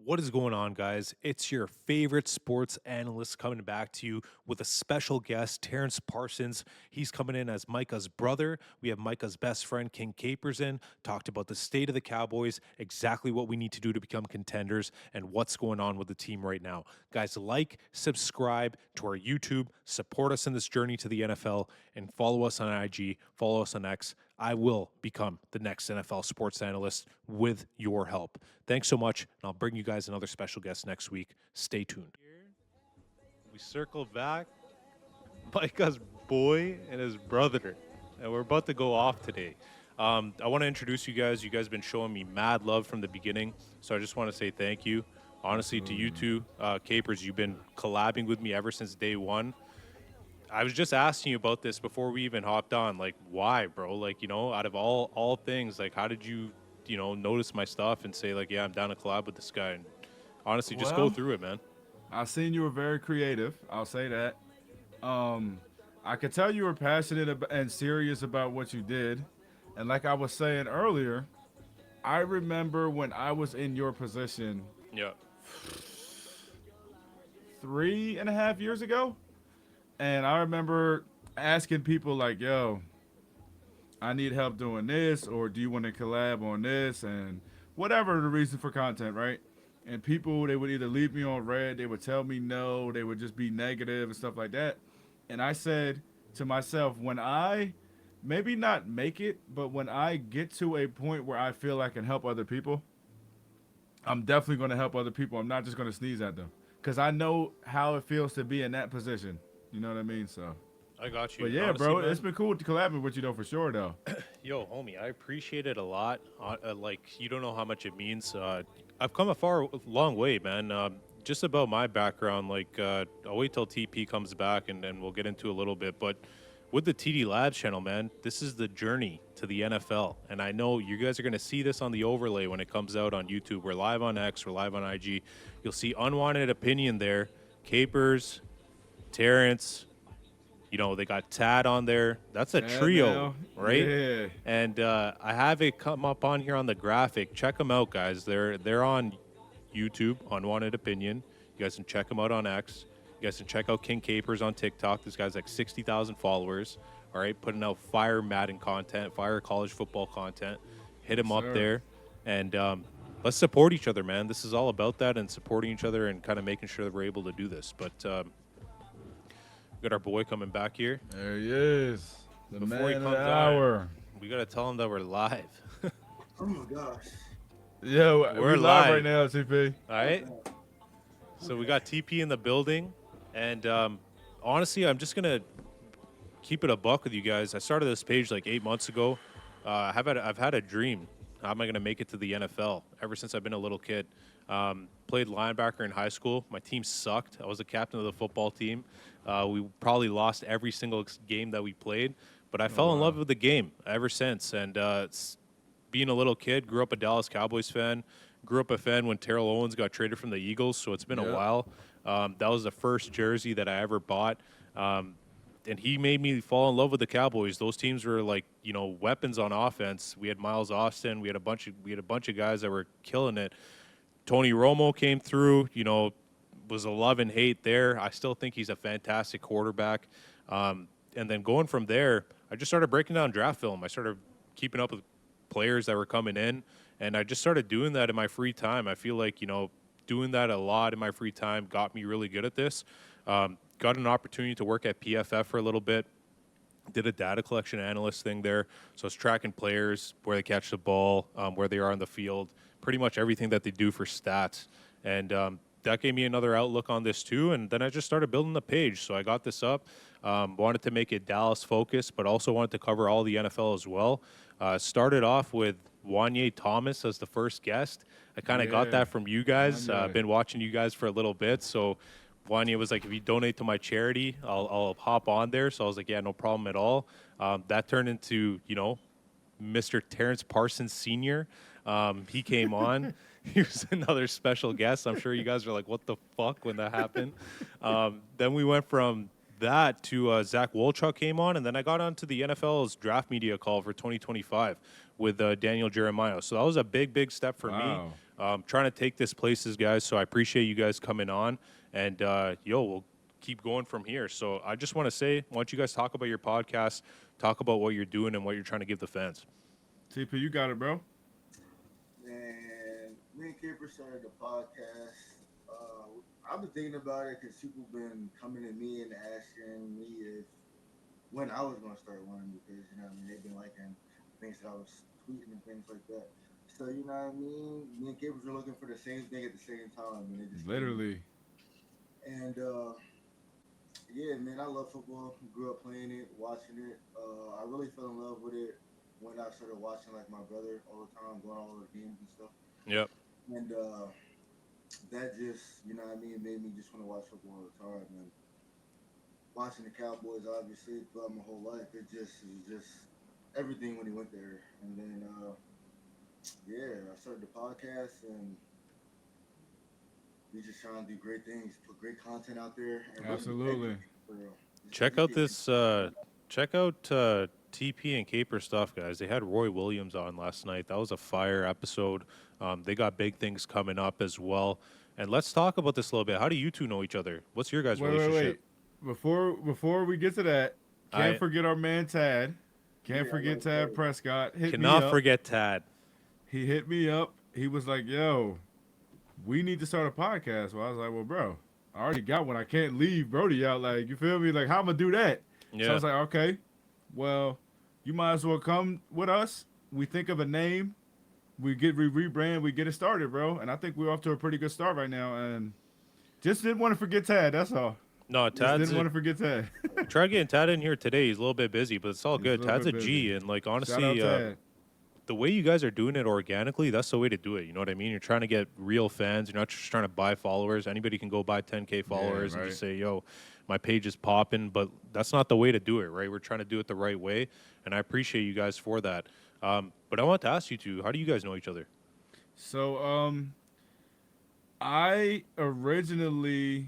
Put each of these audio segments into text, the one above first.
What is going on, guys? It's your favorite sports analyst coming back to you with a special guest, Terrance Parsons. He's coming in as Micah's brother. We have Micah's best friend, King Capers, in. Talked about the state of the Cowboys, exactly what we need to do to become contenders, and what's going on with the team right now. Guys, like, subscribe to our YouTube, support us in this journey to the NFL, and follow us on IG, follow us on X. I will become the next NFL sports analyst with your help. Thanks so much, and I'll bring you guys another special guest next week. Stay tuned. We circle back, Micah's boy and his brother, and we're about to go off today. I want to introduce you guys. You guys have been showing me mad love from the beginning, so I just want to say thank you. Honestly, to you two, Capers, you've been collabing with me ever since day one. I was just asking you about this before we even hopped on. Like, why, bro? Like, out of all things, like, how did you, notice my stuff and say, like, yeah, I'm down to collab with this guy? And honestly, just go Well, through it, man. I seen you were very creative. I'll say that. I could tell you were passionate and serious about what you did. And like I was saying earlier, I remember when I was in your position Yeah. 3.5 years ago. And I remember asking people like, yo, I need help doing this, or do you want to collab on this? And whatever the reason for content, right? And people, they would either leave me on red, they would tell me no, they would just be negative and stuff like that. And I said to myself, when I maybe not make it, but when I get to a point where I feel I can help other people, I'm definitely going to help other people. I'm not just going to sneeze at them because I know how it feels to be in that position. You know what I mean? So, I got you. but yeah, Honestly, bro, man, it's been cool to collaborate with you though, for sure though. yo, homie, I appreciate it a lot. Like, you don't know how much it means. I've come a long way, man. Just about my background, like, I'll wait till TP comes back and then we'll get into a little bit. But with the TD Labs channel, man, this is the journey to the NFL. And I know you guys are going to see this on the overlay when it comes out on YouTube. We're live on X, we're live on IG. You'll see Unwanted Opinion there. Capers, Terrance, they got Tad on there. That's a Yeah, trio, now, right? yeah, And I have it come up on here on the graphic. Check them out, guys. They're on YouTube, Unwanted Opinion. You guys can check them out on X. You guys can check out King Capers on TikTok. This guy's like 60,000 followers. All right, putting out fire Madden content, fire college football content. Hit him up sir. there, and let's support each other, man. This is all about that and supporting each other and kind of making sure that we're able to do this. But we got our boy coming back here. There he is, the Before he man of comes the on, hour. we gotta tell him that we're live. Oh my gosh. Yeah, We're we live right live. now, TP. All right. So we got TP in the building, and honestly, I'm just gonna keep it a buck with you guys. I started this page like 8 months ago. I've had a dream. How am I gonna make it to the NFL? Ever since I've been a little kid. Played linebacker in high school. My team sucked. I was the captain of the football team. We probably lost every single game that we played, but I fell in love with the game ever since. And being a little kid, grew up a Dallas Cowboys fan. Grew up a fan when Terrell Owens got traded from the Eagles, so it's been a Yep. while. That was the first jersey that I ever bought. And he made me fall in love with the Cowboys. Those teams were like, weapons on offense. We had Miles Austin. We had a bunch of guys that were killing it. Tony Romo came through. Was a love and hate there. I still think he's a fantastic quarterback. And then going from there, I just started breaking down draft film. I started keeping up with players that were coming in, and I just started doing that in my free time. I feel like, doing that a lot in my free time got me really good at this. Got an opportunity to work at PFF for a little bit. Did a data collection analyst thing there. So I was tracking players, where they catch the ball, where they are on the field, pretty much everything that they do for stats. And that gave me another outlook on this too. And then I just started building the page. So I got this up, wanted to make it Dallas focused, but also wanted to cover all the NFL as well. Started off with Wanye Thomas as the first guest. I kind of got Yeah. that from you guys. Wanye. Been watching you guys for a little bit. So Wanye was like, if you donate to my charity, I'll hop on there. So I was like, yeah, no problem at all. That turned into, Mr. Terrance Parsons Sr. He came on. He was another special guest. I'm sure you guys were like, what the fuck when that happened? Then we went from that to Zach Wolchuk came on, and then I got onto the NFL's draft media call for 2025 with Daniel Jeremiah. So that was a big, big step for Wow. me. trying to take this places, guys. So I appreciate you guys coming on, and we'll keep going from here. So I just want to say, why don't you guys talk about your podcast, talk about what you're doing and what you're trying to give the fans. TP, you got it, bro. And me and Kipper started the podcast. I've been thinking about it because people been coming to me and asking me if when I was going to start one because you know what I mean they've been liking things that I was tweeting and things like that. So you know what I mean. Me and Kippers were looking for the same thing at the same time, and it just came. Literally. And yeah, man, I love football. Grew up playing it, watching it. I really fell in love with it when I started watching like my brother all the time, going all the games and stuff. Yep. And that just, you know what I mean, made me just want to watch football all the time. And watching the Cowboys, obviously, throughout my whole life, it was just everything when he went there. And then, yeah, I started the podcast and we just trying to do great things, put great content out there. And really Absolutely. for real. Just Check out educate this. people. Check out TP and Caper stuff, guys. They had Roy Williams on last night. That was a fire episode. They got big things coming up as well. And let's talk about this a little bit. How do you two know each other? What's your guys' relationship? Before we get to that, can't I forget our man Tad. Can't Yeah, forget like Tad that. Prescott. Hit me cannot up. forget Tad. He hit me up. He was like, "Yo, we need to start a podcast." Well, I was like, "Well, bro, I already got one. I can't leave Brody out. Like, you feel me? Like, how I'm gonna do that?" So I Yeah. was like, "Okay, well, you might as well come with us. We think of a name. We rebrand. We get it started, bro. And I think we're off to a pretty good start right now. And just didn't want to forget Tad. That's all. No, Just Tad's didn't want to forget Tad. try getting Tad in here today. He's a little bit busy, but it's all He's a good. little Tad's a bit G, busy. and like Shout out honestly, Tad. the way you guys are doing it organically, that's the way to do it. You know what I mean? You're trying to get real fans. You're not just trying to buy followers. Anybody can go buy 10K followers and right. just say, "Yo, my page is popping." But that's not the way to do it, right? We're trying to do it the right way, and I appreciate you guys for that. But I want to ask you two, how do you guys know each other? So, I originally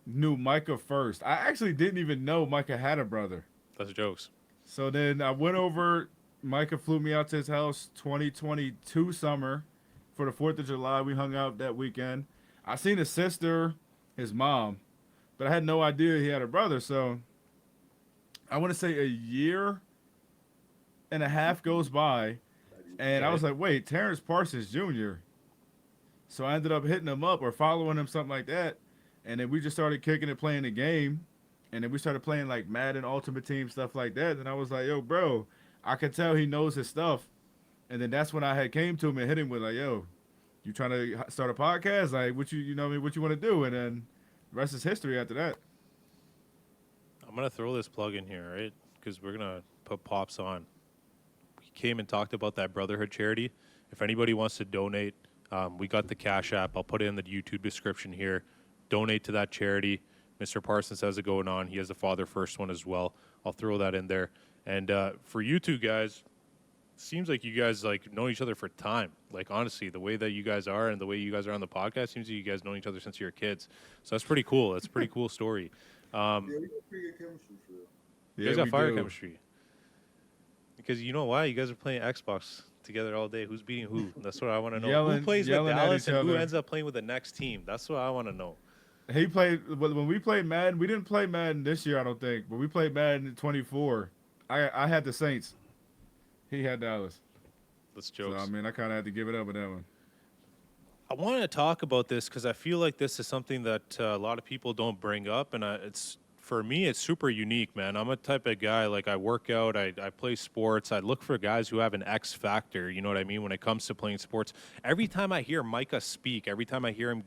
knew Micah first. I actually didn't even know Micah had a brother. That's jokes. So then I went over. Micah flew me out to his house 2022 summer for the 4th of July. We hung out that weekend. I seen his sister, his mom, but I had no idea he had a brother. So I want to say a year and a half goes by, and I was like, wait, Terrance Parsons Jr. So I ended up hitting him up or following him, something like that. And then we just started kicking it, playing the game. And then we started playing like Madden Ultimate Team, stuff like that. And I was like, yo, bro, I could tell he knows his stuff. And then that's when I had came to him and hit him with like, yo, you trying to start a podcast? Like, what you know what I mean, what you want to do? And then the rest is history after that. I'm gonna throw this plug in here, right? Because we're gonna put Pops on. We came and talked about that Brotherhood charity. If anybody wants to donate, we got the Cash App. I'll put it in the YouTube description here. Donate to that charity. Mr. Parsons has it going on. He has the Father First one as well. I'll throw that in there. And for you two guys, seems like you guys like know each other for time. Like honestly, the way that you guys are and the way you guys are on the podcast seems like you guys know each other since you were kids. So that's pretty cool. That's a pretty cool story. Yeah, we got pretty good chemistry for real. You guys got we fire do. chemistry. Because you know why? You guys are playing Xbox together all day. Who's beating who? That's what I want to know. Yelling- Who plays with yelling at Dallas each and who other. ends up playing with the next team? That's what I want to know. He played when we played Madden. We didn't play Madden this year, I don't think, but we played Madden in 24. I had the Saints. He had Dallas. That's So jokes. I mean, I kind of had to give it up with that one. I want to talk about this because I feel like this is something that a lot of people don't bring up, and it's for me, it's super unique, man. I'm a type of guy, like I work out, I play sports. I look for guys who have an X factor, you know what I mean, when it comes to playing sports. Every time I hear Micah speak, every time I hear him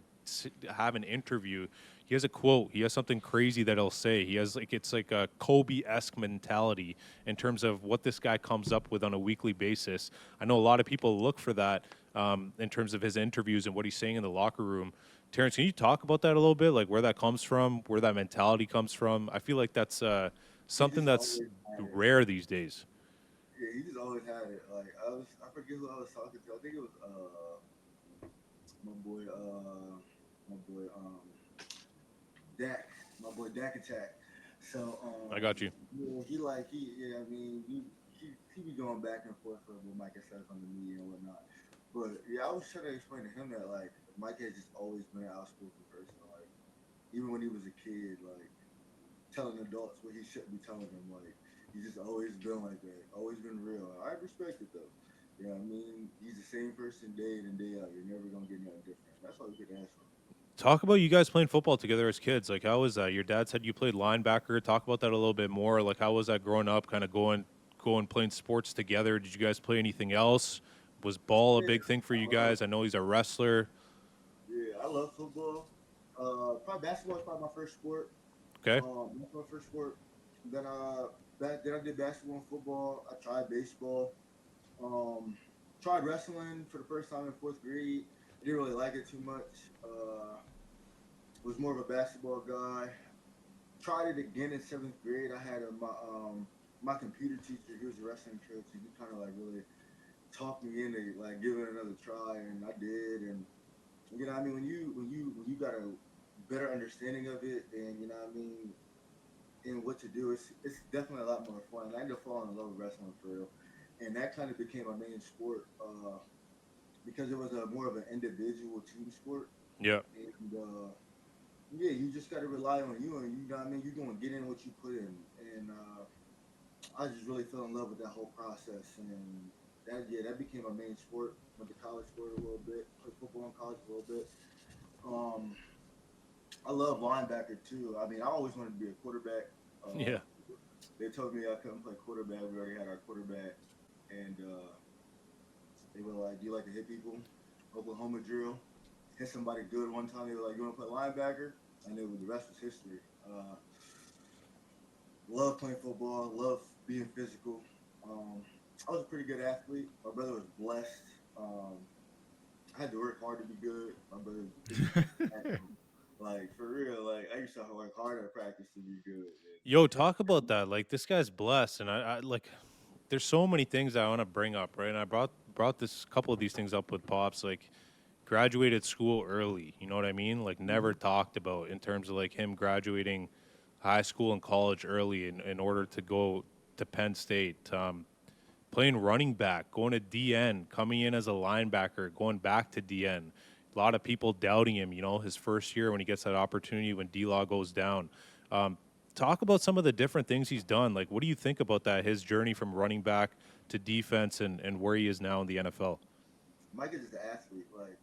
have an interview, he has a quote. He has something crazy that he'll say. He has it's like a Kobe-esque mentality in terms of what this guy comes up with on a weekly basis. I know a lot of people look for that in terms of his interviews and what he's saying in the locker room. Terrance, can you talk about that a little bit? Like where that comes from, where that mentality comes from? I feel like that's something that's always had it. rare these days. Yeah, he just always had it. Like I forget who I was talking to. I think it was my boy, Dak, my boy Dak Attack. So I got you. Yeah, I mean, he be going back and forth with what Micah says on the media and whatnot. But yeah, I was trying to explain to him that like Mike has just always been an outspoken person. Like even when he was a kid, like telling adults what he shouldn't be telling them. Like he's just always been like that, always been real. I respect it though. Yeah, I mean he's the same person day in and day out. You're never gonna get nothing different. That's all you can ask for. Talk about you guys playing football together as kids. Like, how was that? Your dad said you played linebacker. Talk about that a little bit more. Like, how was that growing up? Kind of going playing sports together. Did you guys play anything else? Was ball a Yeah, big thing for you I love guys? I know he's a wrestler. yeah, I love football. Probably basketball is probably my first sport. Okay. That's my first sport. Then then I did basketball and football. I tried baseball. Um, Tried wrestling for the first time in fourth grade. I didn't really like it too much. Was more of a basketball guy. Tried it again in seventh grade. I had my computer teacher. He was a wrestling coach, and he kind of like really talked me into like giving it another try, and I did. And you know, what I mean, when you got a better understanding of it, and you know, what I mean, and what to do, it's definitely a lot more fun. I ended up falling in love with wrestling for real, and that kind of became my main sport because it was a more of an individual team sport, Yeah. and yeah, you just got to rely on you, and you know what I mean. You're gonna get in what you put in, and I just really fell in love with that whole process, and that became my main sport. Went to college for it a little bit, played football in college a little bit. Um, I love linebacker too. I mean, I always wanted to be a quarterback. Uh, Yeah. they told me I couldn't play quarterback. We already had our quarterback, and they were like, "Do you like to hit people?" Oklahoma drill. Hit somebody good one time. They were like, "You want to play linebacker?" And the rest was history. Love playing football. Love being physical. Um, I was a pretty good athlete. My brother was blessed. Um, I had to work hard to be good. My brother didn't. Like for real, like I used to work hard at practice to be good. Yo, talk about that. Like, this guy's blessed, and I like. There's so many things I want to bring up, right? And I brought this couple of these things up with pops. Like, graduated school early. You know what I mean? Like, never talked about in terms of like him graduating high school and college early in order to go to Penn State. Playing running back, going to DN, coming in as a linebacker, going back to DN. A lot of people doubting him, you know, his first year when he gets that opportunity when D-Law goes down. Um, Talk about some of the different things he's done. Like, what do you think about that, his journey from running back to defense and where he is now in the NFL? Mike is just an athlete. Like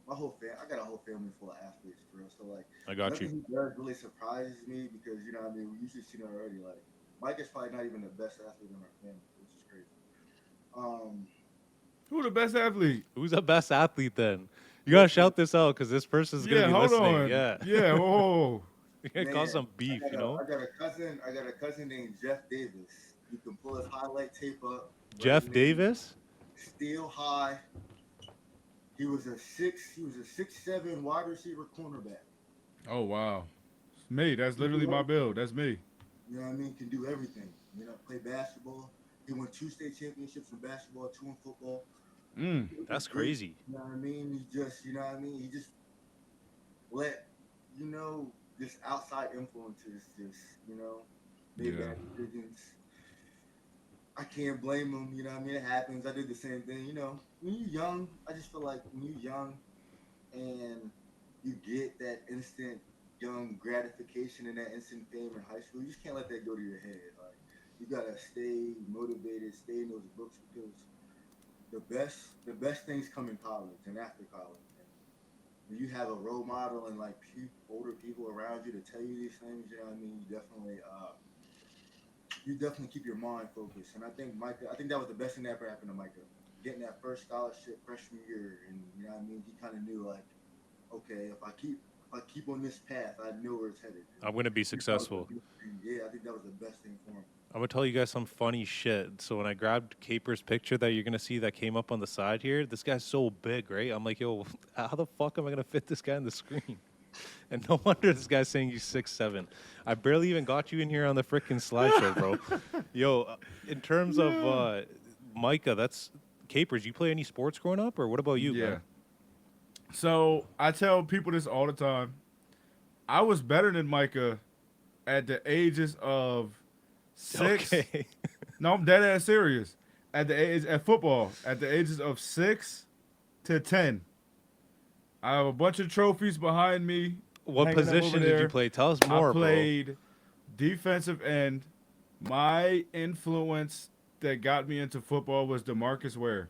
my whole I got a whole family full of athletes, bro. So like I got you. nothing he does really surprises me because you know what I mean we usually seen it already. Like Mike is probably not even the best athlete in our family, which is crazy. Um, Who the best athlete? Who's the best athlete then? You got to best shout this out because this person's going to Yeah, be hold listening. on. Yeah. Yeah, whoa. You're going to cause man, some beef, you know? I got a cousin. I got a cousin named Jeff Davis. You can pull his highlight tape up right Jeff now. Davis? Still high. He was a 6'7" wide receiver cornerback. Oh wow. It's me. That's Can literally do my everything. build. That's me. You know what I mean? Can do everything. You know, play basketball. He won two state championships in basketball, two in football. Mm. He was That's just great. crazy. You know what I mean? He just, you know what I mean? He just let, you know, just outside influences just, you know, made Yeah. bad decisions. I can't blame him. You know what I mean? It happens. I did the same thing. You know, when you're young, I just feel like when you're young and you get that instant young gratification and that instant fame in high school, you just can't let that go to your head. Like you gotta stay motivated, stay in those books because the best things come in college and after college. And when you have a role model and like older people around you to tell you these things, you know what I mean. You definitely keep your mind focused. And I think Micah, I think that was the best thing that ever happened to Micah. Getting that first scholarship freshman year, and you know what I mean. He kind of knew like, okay, if I keep on this path, I know where it's headed. And I'm going to be I think that was the successful. best thing. Yeah, I think that was the best thing for him. I'm gonna tell you guys some funny shit. So when I grabbed Caper's picture that you're gonna see that came up on the side here, this guy's so big, right? I'm like, yo, how the fuck am I gonna fit this guy on the screen? And no wonder this guy's saying he's 6'7". I barely even got you in here on the freaking slideshow, bro. Yo, in terms of Yeah. Micah, that's Capers. You play any sports growing up, or what about you, Yeah. man? So I tell people this all the time. I was better than Micah at the ages of 6. Okay. No, I'm dead ass serious. At the age at football, at the ages of 6 to 10. I have a bunch of trophies behind me What hanging up over position did you there. play? Tell us I more, bro. played defensive end. My influence that got me into football was DeMarcus Ware.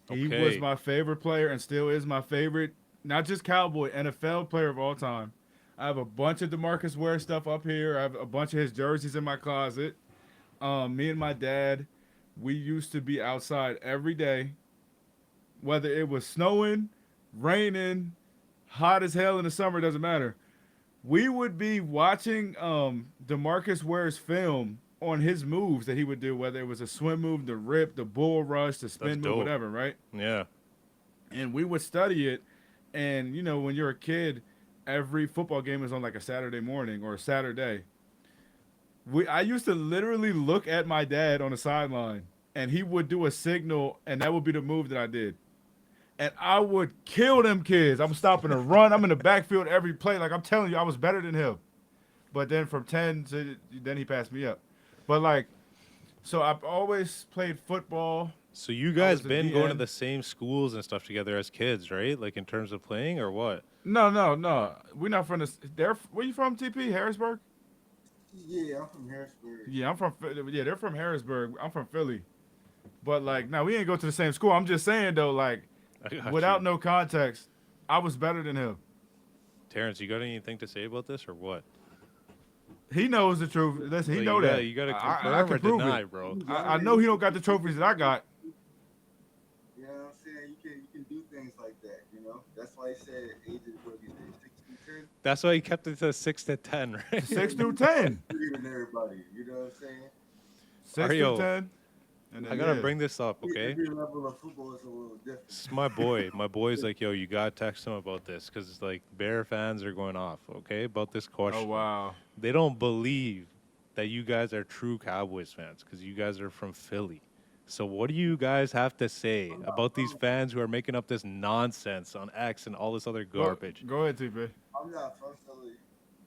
He was Okay. my favorite player and still is my favorite, not just Cowboy, NFL player of all time. I have a bunch of DeMarcus Ware stuff up here. I have a bunch of his jerseys in my closet. Me and my dad, we used to be outside every day, whether it was snowing, raining, hot as hell in the summer, doesn't matter. We would be watching DeMarcus Ware's film on his moves that he would do, whether it was a swim move, the rip, the bull rush, the That's spin move, dope. whatever, right? Yeah. And we would study it. And, you know, when you're a kid, every football game is on like a Saturday morning or a Saturday. I used to literally look at my dad on the sideline, and he would do a signal, and that would be the move that I did. And I would kill them kids. I'm stopping a run. I'm in the backfield every play. Like, I'm telling you, I was better than him. But then from 10 to then he passed me up. But like, so I've always played football. So you I guys was a been going to DN. the same schools and stuff together as kids, right? Like in terms of playing or what? No. We're not from this. Where you from, TP? Harrisburg? Yeah, I'm from Harrisburg. Yeah, I'm from. Yeah, they're from Harrisburg. I'm from Philly. But like, no, we ain't go to the same school. I'm just saying though, like, I got without you. no context, I was better than him. Terrance, you got anything to say about this or what? He knows the truth. Listen, he Like, know that. you gotta I confirm or can prove deny, it. bro. I know he don't got the trophies that I got. You know what I'm saying? You can do things like that. You know, that's why I said age is what you say, 6 to 10. That's why he kept it to 6 to 10, right? 6 through 10. Bigger than everybody. You know what I'm saying? 6 through 10. And I then, gotta yeah. bring this up, okay? Every level of football is a little different. It's my boy. My boy's like, yo, you gotta text him about this because it's like Bear fans are going off, okay, about this question. Oh wow. They don't believe that you guys are true Cowboys fans because you guys are from Philly. So what do you guys have to say I'm not about these from, fans who are making up this nonsense on X and all this other Go, garbage? go ahead, TP. I'm not from Philly,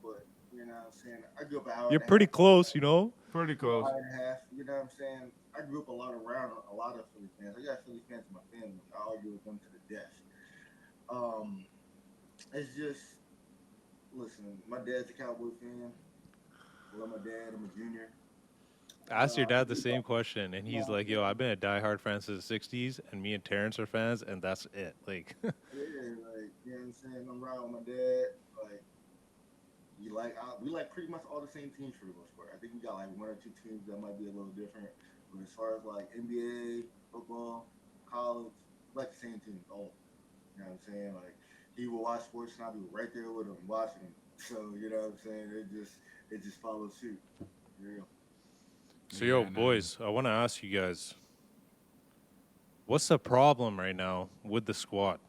but you know what I'm saying? I grew up an hour You're and a pretty half. close, you know? Pretty An close. hour and a half. You know what I'm saying? I grew up around a lot of Philly fans. I got Philly fans in my family. I argue with them to the death. Um, it's just listen. My dad's a Cowboy fan. I love my dad. I'm a junior. Ask your dad the You know, same question, and he's like, yo, I've been a diehard fan since the 60s, and me and Terrence are fans, and that's it. Like, yeah, like you know what I'm saying. I'm riding with my dad. Like we like pretty much all the same teams for the most part. I think we got like one or two teams that might be a little different, but as far as like NBA, football, college, we like the same teams all. You know what I'm saying? Like he will watch sports and I'll be right there with him watching him. So you know what I'm saying? It just follows suit. Real. so, yo, Yeah, man. boys, I want to ask you guys, what's the problem right now with the squad?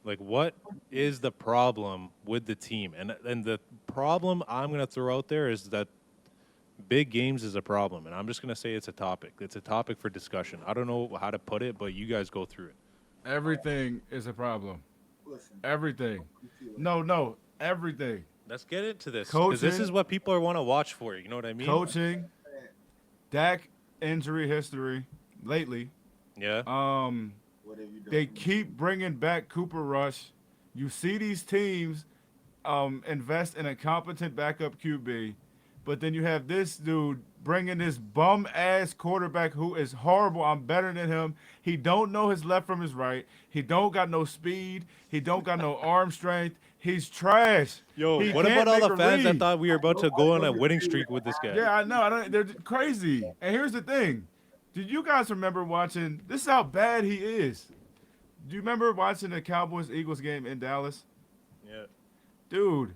Like, what is the problem with the team? And the problem I'm gonna throw out there is that big games is a problem, and I'm just gonna say it's a topic. It's a topic for discussion. I don't know how to put it, but you guys go through it. Everything is a problem. Listen, Everything. you feel it. No. Everything. Let's get into this because this Coaching. is what people want to watch for. You know what I mean? Coaching. Dak injury history lately. Yeah. What have you done? They for me? keep bringing back Cooper Rush. You see these teams invest in a competent backup QB, but then you have this dude bringing this bum ass quarterback who is horrible. I'm better than him. He don't know his left from his right. He don't got no speed. He don't got no arm strength. He's trash. Yo, He what can't about all make the a fans that read. thought we were about to go on a winning streak with this guy? Yeah, I know. I don't. They're crazy. And here's the thing. Do you guys remember watching? This is how bad he is. Do you remember watching the Cowboys Eagles game in Dallas? Yeah. Dude,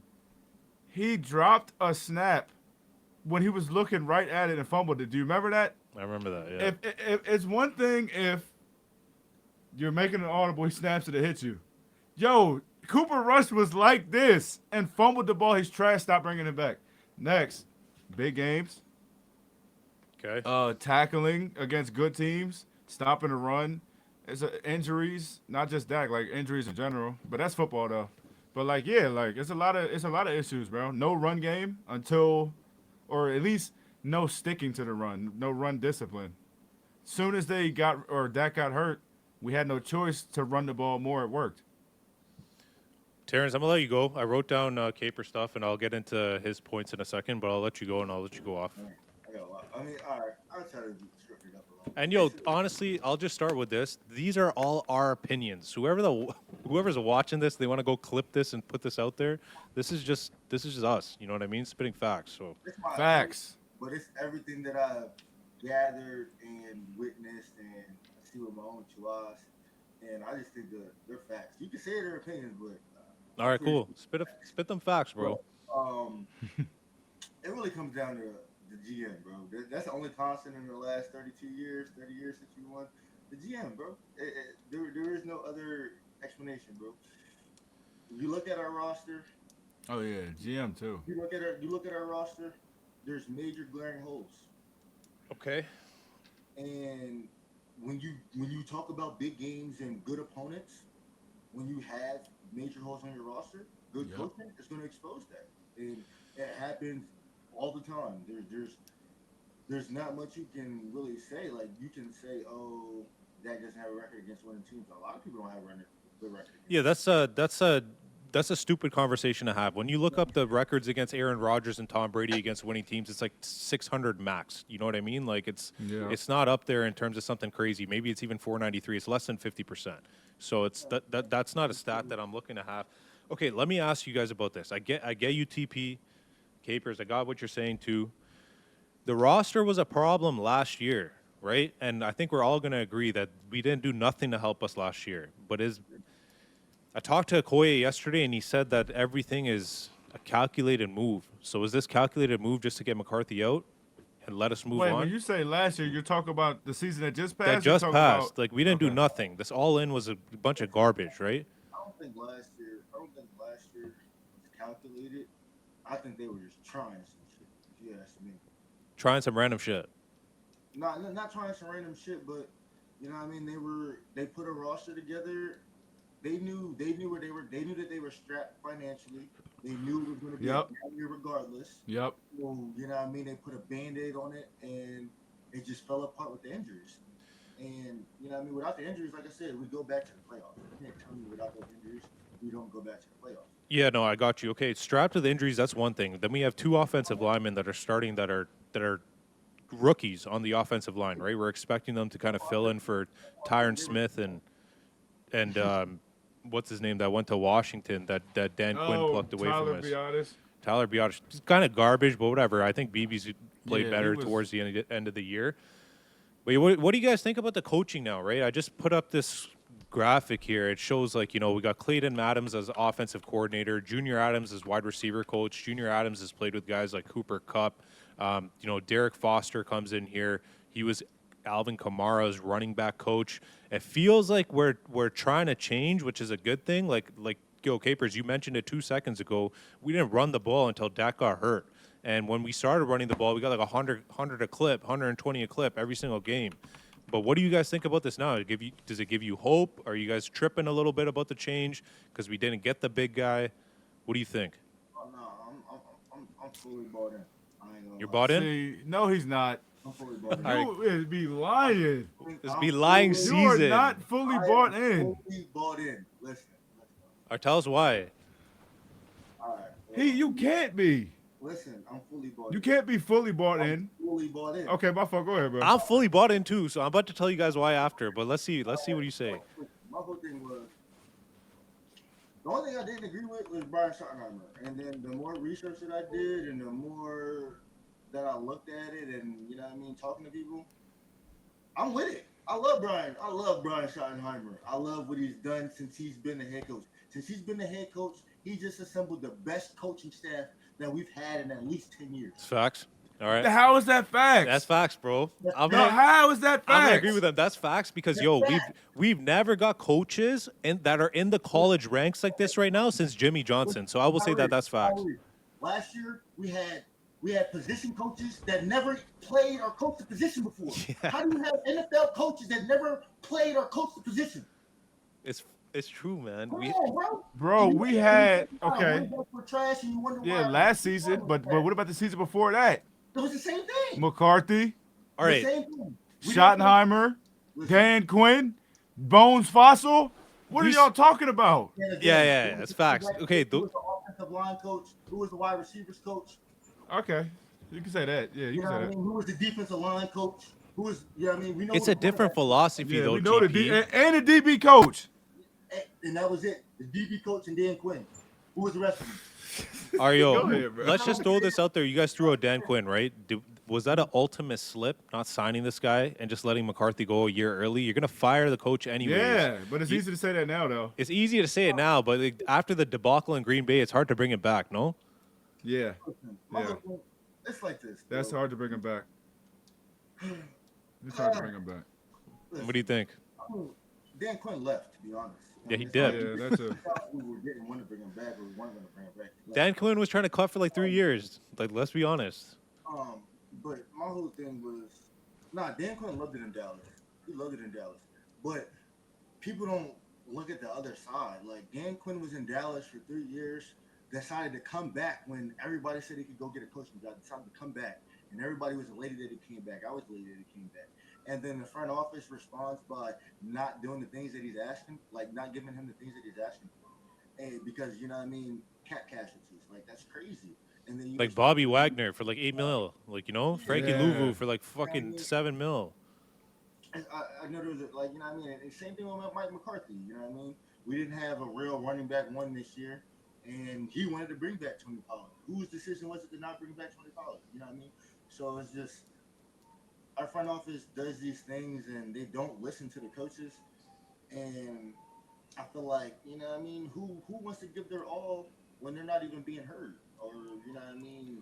he dropped a snap when he was looking right at it and fumbled it. Do you remember that? I remember that. Yeah. If it's one thing if you're making an audible, he snaps it, it hits you. Yo, Cooper Rush was like this and fumbled the ball. He's trash. Stop bringing it back. Next, big games. Okay. Tackling against good teams, stopping the run. It's injuries, not just that, like injuries in general. But that's football though. But like yeah, like it's a lot of issues, bro. No run game until, or at least no sticking to the run, no run discipline. Soon as Dak got hurt, we had no choice to run the ball more. It worked. Terrance, I'm gonna let you go. I wrote down Caper stuff, and I'll get into his points in a second. But I'll let you go, and I'll let you go off. Man, I got a lot. I mean, all right, I'll try to be structured up a little. And yo, honestly, I'll just start with this. These are all our opinions. Whoever's watching this, they want to go clip this and put this out there. This is just us. You know what I mean? Spitting facts. So It's my Facts. but it's everything that I've gathered and witnessed and see with my own two eyes. And I just think that they're facts. You can say their opinions, but all right, cool. Spit them facts, bro. it really comes down to the GM, bro. That's the only constant in the last 30 years since we won. The GM, bro. There is no other explanation, bro. You look at our roster. Oh yeah, GM too. You look at our roster. There's major glaring holes. Okay. And when you talk about big games and good opponents, when you have major holes on your roster, good coaching is going to expose that, and it happens all the time. There's not much you can really say. Like you can say, oh, that doesn't have a record against winning teams. A lot of people don't have a good record. Yeah, that's a stupid conversation to have. When you look up the records against Aaron Rodgers and Tom Brady against winning teams, it's like 600 max. You know what I mean? Like it's not up there in terms of something crazy. Maybe it's even 493. It's less than 50%. So it's that's not a stat that I'm looking to have. Okay, let me ask you guys about this. I get you, TP, Capers. I got what you're saying too. The roster was a problem last year, right? And I think we're all going to agree that we didn't do nothing to help us last year. But I talked to Okoye yesterday, and he said that everything is a calculated move. So is this calculated move just to get McCarthy out and let us move Wait, on? when you say last year, you're talking about the season that just passed? That just passed. About... Like, we didn't do nothing. This all-in was a bunch of garbage, right? I don't think last year was calculated. I think they were just trying some shit, if you ask me. Trying some random shit. Not trying some random shit, but you know what I mean. They put a roster together. They knew where they were. They knew that they were strapped financially. They knew it was going to be a year regardless. Yep. So, you know what I mean. They put a Band-Aid on it, and it just fell apart with the injuries. And you know what I mean. Without the injuries, like I said, we go back to the playoffs. You can't tell me without those injuries, we don't go back to the playoffs. Yeah, no, I got you. Okay, strapped to the injuries, that's one thing. Then we have two offensive linemen that are starting that are rookies on the offensive line, right? We're expecting them to kind of fill in for Tyron Smith and what's his name that went to Washington that Dan Quinn plucked away from us. Tyler Biotis. It's kind of garbage, but whatever. I think BB's played better towards the end of the year. But what do you guys think about the coaching now, right? I just put up this graphic here. It shows, like, you know, we got Clayton Adams as offensive coordinator, Junior Adams as wide receiver coach. Junior Adams has played with guys like Cooper Kupp. You know, Derek Foster comes in here. He was Alvin Kamara's running back coach. It feels like we're trying to change, which is a good thing. Like Gil Capers, you mentioned it 2 seconds ago. We didn't run the ball until Dak got hurt. And when we started running the ball, we got like 100 a clip, 120 a clip every single game. But what do you guys think about this now? Does it give you hope? Are you guys tripping a little bit about the change because we didn't get the big guy? What do you think? Oh, no, I'm fully bought in. I ain't gonna You're lie. bought in? See, no, he's not. I'm fully bought in. All right. You be lying. This be lying You season. You are not fully bought in. Fully bought in. Listen. Or tell us why. All right. You can't be. Listen, I'm fully bought in. You can't be fully bought in. Fully bought in. Okay, my fault. Go ahead, bro. I'm fully bought in too, so I'm about to tell you guys why after. But let's see what you say. My whole thing was, the only thing I didn't agree with was Brian Schottenheimer. And then the more research that I did and the more that I looked at it and, you know what I mean, talking to people, I'm with it. I love Brian Schottenheimer. I love what he's done since he's been the head coach. Since he's been the head coach, he just assembled the best coaching staff that we've had in at least 10 years. It's facts. All right. How is that facts? That's facts, bro. How is that facts? I'm gonna agree with them. That's facts because we've never got coaches that are in the college ranks like this right now since Jimmy Johnson. So I will say that's facts. Last year we had position coaches that never played or coached the position before. Yeah. How do you have NFL coaches that never played or coached the position? It's true, man. Come on, Bro, we had okay. Trash and you wonder Yeah, why last season, but what about the season before that? it was the same thing. McCarthy, All right. The same thing. Schottenheimer, Dan Quinn. Bones Fossil? What are We y'all talking about? And Yeah, again, yeah, yeah, that's facts. Okay, who was the offensive line coach? Who was the wide receivers coach? Okay, you can say that. Yeah, you You can know say what I that. mean? Who was the defensive line coach? Who was, you know what I mean? We know who it's the a different cornerback was. philosophy Yeah, though, we know the TP. and the DB coach. And that was it. The DB coach and Dan Quinn. Who was the rest of them? Ario, Go ahead, bro. let's just throw this out there. You guys threw out Dan Quinn, right? Was that an ultimate slip, not signing this guy and just letting McCarthy go a year early? You're gonna fire the coach anyways. Yeah, but it's You- easy to say that now, though. It's easy to say it now, but like, after the debacle in Green Bay, it's hard to bring it back. No, Yeah, Listen, my Yeah. whole thing, it's like this. that's bro. hard to bring him back. It's hard to bring him back. Listen, what do you think? I mean, Dan Quinn left, to be honest. Yeah, he it's did. not Yeah, like that's a. we didn't want to bring him back, or we weren't going to bring him back. He left. Dan Quinn was trying to cut for like 3 years. Like, let's be honest. But my whole thing was, Dan Quinn loved it in Dallas. He loved it in Dallas. But people don't look at the other side. Like, Dan Quinn was in Dallas for 3 years, decided to come back when everybody said he could go get a coaching job, decided to come back. And everybody was elated that he came back. I was elated that he came back. And then the front office responds by not doing the things that he's asking, like not giving him the things that he's asking for. And because, you know what I mean, cat casualties. Like, that's crazy. And then you Like just- Bobby Wagner for like 8 mil. Like, you know, Frankie Yeah. Louvu for like fucking 7 mil. I know there was like, you know what I mean? And same thing with Mike McCarthy, you know what I mean? We didn't have a real running back one this year, and he wanted to bring back Tony Pollard. Whose decision was it to not bring back Tony Pollard? You know what I mean? So it's just our front office does these things and they don't listen to the coaches. And I feel like, you know what I mean, who wants to give their all when they're not even being heard? Or, you know what I mean,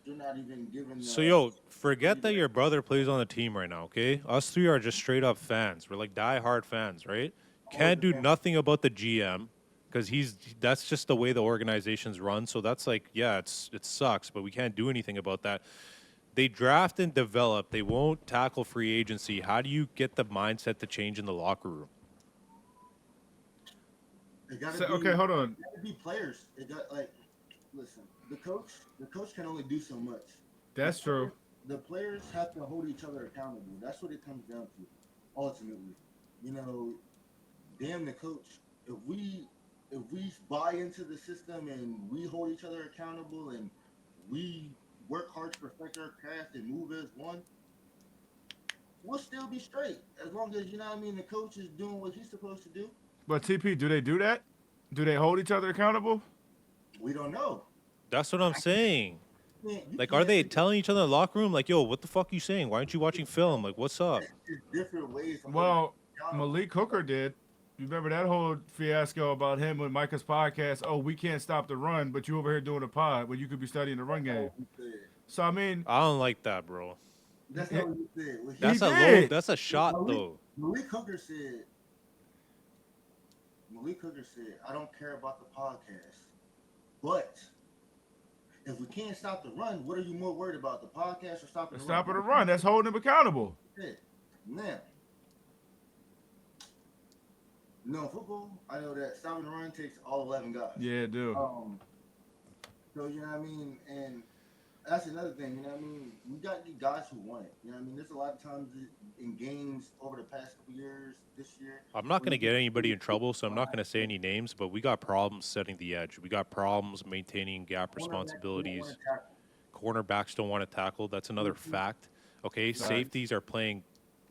they're not even given So, yo, forget that your brother plays on the team right now, okay? Us three are just straight up fans. We're like die-hard fans, right? Can't do nothing about the GM because that's just the way the organization's run. So that's like, yeah, it sucks, but we can't do anything about that. They draft and develop. They won't tackle free agency. How do you get the mindset to change in the locker room? It gotta So, be, okay, hold on. It gotta be players. It got like, listen, the coach can only do so much. That's true. The players have to hold each other accountable. That's what it comes down to, ultimately. You know, damn the coach. If we buy into the system and we hold each other accountable and we work hard to perfect our craft and move as one, we'll still be straight. As long as, you know what I mean, the coach is doing what he's supposed to do. But TP, do they do that? Do they hold each other accountable? We don't know. That's what I'm saying. You Like, are can't they say telling each other in the locker room, like, yo, what the fuck you saying? Why aren't you watching film? Like, what's up? there's different ways. of Well, holding accountable. Malik Hooker did. You remember that whole fiasco about him with Micah's podcast? Oh, we can't stop the run, but you over here doing a pod when you could be studying the run game. So I mean, I don't like that, bro. That's not what he said. What he That's a did. low. That's a shot, though. Malik Hooker said, I don't care about the podcast. But if we can't stop the run, what are you more worried about, the podcast or stopping the run? stop at the run. That's holding him accountable. Now, football, I know that stopping the run takes all 11 guys. Yeah, dude. So, you know what I mean? And that's another thing, you know what I mean? We got the guys who want it. You know what I mean? There's a lot of times in games over the past couple years, this year. I'm not going to get anybody in trouble, so I'm not going to say any names, but we got problems setting the edge. We got problems maintaining gap responsibilities. Cornerbacks don't want to tackle. That's another fact. Okay, safeties are playing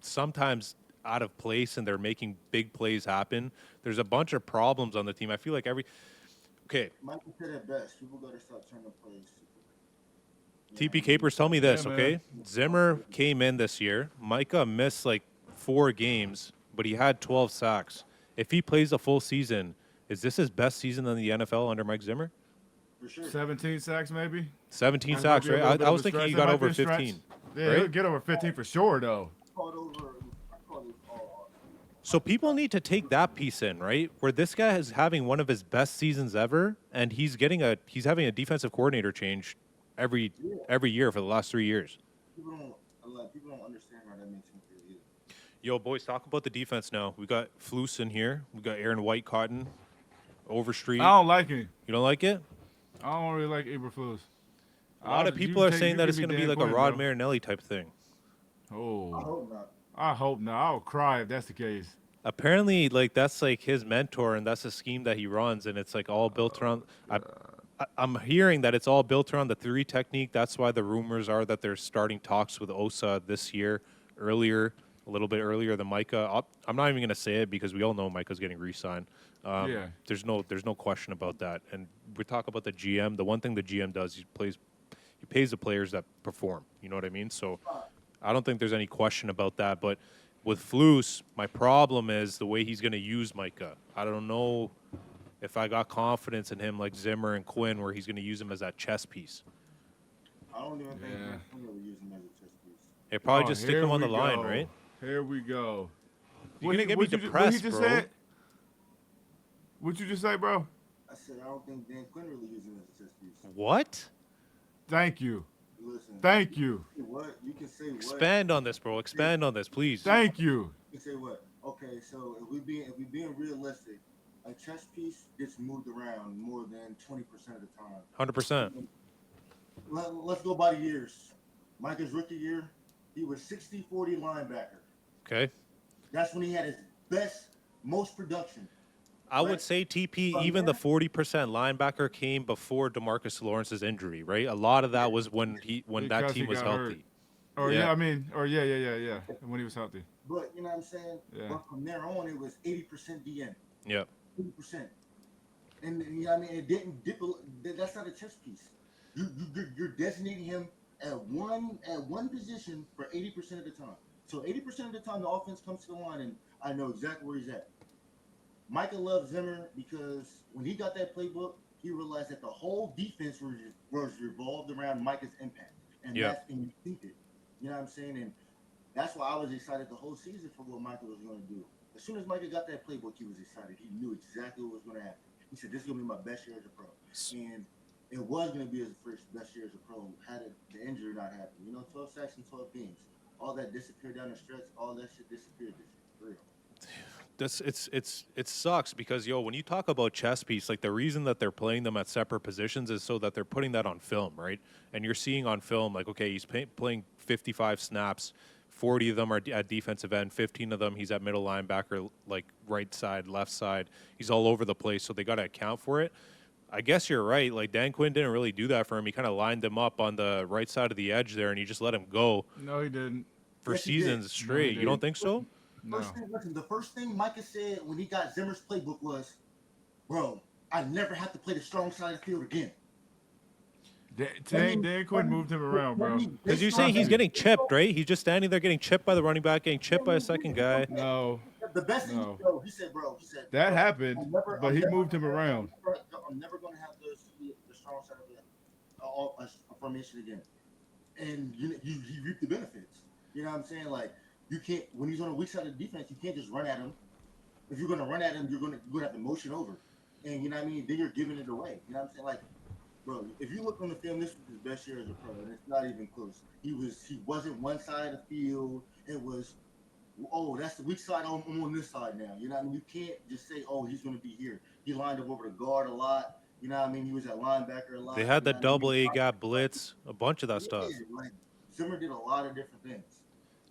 sometimes out of place, and they're making big plays happen. There's a bunch of problems on the team. I feel like okay, Michael said it best. People got to stop turning plays. TP Capers, tell me this, Yeah, man. okay? Zimmer came in this year. Micah missed like 4 games, but he had 12 sacks. If he plays a full season, is this his best season in the NFL under Mike Zimmer? For sure. 17 sacks, maybe. 17 That sacks, might be a right? little bit I of was a thinking stretch. he That got might over be a stretch. 15. Yeah, right? he'll get over 15 for sure, though. I called it So people need to take that piece in, right? Where this guy is having one of his best seasons ever, and he's having a defensive coordinator change every year for the last 3 years. people don't understand how that makes him feel either. Yo, boys, talk about the defense now. We got Flus in here. We got Aaron White Cotton, Overstreet. I don't like him. You don't like it? I don't really like Eberflus. A lot of people are saying that it's going to be like a Rod Marinelli type thing. I Oh, hope not. I hope not. I'll cry if that's the case. Apparently, like that's like his mentor, and that's a scheme that he runs, and it's like all built around. I'm hearing that it's all built around the three technique. That's why the rumors are that they're starting talks with Osa this year, earlier, a little bit earlier than Micah. I'm not even gonna say it because we all know Micah's getting re-signed. Yeah. There's no question about that. And we talk about the GM. The one thing the GM does, he pays the players that perform. You know what I mean? So I don't think there's any question about that. But with Flus, my problem is the way he's going to use Micah. I don't know if I got confidence in him like Zimmer and Quinn, where he's going to use him as that chess piece. I don't even think Yeah. Quinn will use him as a chess piece. It probably Oh, just stick here him on the we line, go. right? Here we go. You're going to get me what he depressed, just bro. said? What'd you just say, bro? I said I don't think Dan Quinn really uses him as a chess piece. What? Thank you. Listen. Thank you. What you can say? What? Expand on this, bro. Expand on this, please. Thank you. You can say what? Okay, so if we being realistic, a chess piece gets moved around more than 20% of the time. 100%. Let's go by the years. Micah's rookie year, he was 60-40 linebacker. Okay. That's when he had his best, most production. I would say TP, even the 40% linebacker came before DeMarcus Lawrence's injury, right? A lot of that was when that Because team he was got hurt. healthy. Or Yeah. yeah. When he was healthy. But you know what I'm saying? Yeah. But from there on, it was 80% DN. Yeah. 80%. And you know what I mean? It didn't dip. That's not a chess piece. You're designating him at one position for 80% of the time. So 80% of the time, the offense comes to the line, and I know exactly where he's at. Micah loves Zimmer because when he got that playbook, he realized that the whole defense was revolved around Micah's impact, and that's instinctive. You know what I'm saying? And that's why I was excited the whole season for what Micah was going to do. As soon as Micah got that playbook, he was excited. He knew exactly what was going to happen. He said, "This is going to be my best year as a pro," and it was going to be his first best year as a pro. Had the injury not happened, 12 sacks and 12 games, all that disappeared down the stretch. All that shit disappeared this year, for real. It sucks because when you talk about chess piece, like the reason that they're playing them at separate positions is so that they're putting that on film, right? And you're seeing on film like, okay, he's playing 55 snaps, 40 of them are at defensive end, 15 of them he's at middle linebacker, like right side, left side. He's all over the place, so they got to account for it. I guess you're right. Like Dan Quinn didn't really do that for him. He kind of lined him up on the right side of the edge there, and he just let him go No, he didn't. for Yes, he seasons did. straight. No, You don't he think so? No. The first thing Micah said when he got Zimmer's playbook was, "Bro, I never have to play the strong side of the field again." Dan Quinn moved him around, bro. Because you're saying he's getting chipped, right? He's just standing there getting chipped by the running back, getting chipped by a second guy. No, The best thing, No. he said, that happened, I'm but he never- moved him around. I'm never going to have the strong side of a formation again. And you reap the benefits. You know what I'm saying? Like, you can't, when he's on the weak side of the defense, you can't just run at him. If you're going to run at him, you're going to have to motion over. And you know what I mean? Then you're giving it away. You know what I'm saying? Like, bro, if you look on the film, this was his best year as a pro, and it's not even close. He wasn't one side of the field. It was, oh, that's the weak side. I'm on this side now. You know what I mean? You can't just say, oh, he's going to be here. He lined up over the guard a lot. You know what I mean? He was at linebacker a lot. They had the you know what I mean? double A gap blitz, a bunch of that stuff. Like, Zimmer did a lot of different things.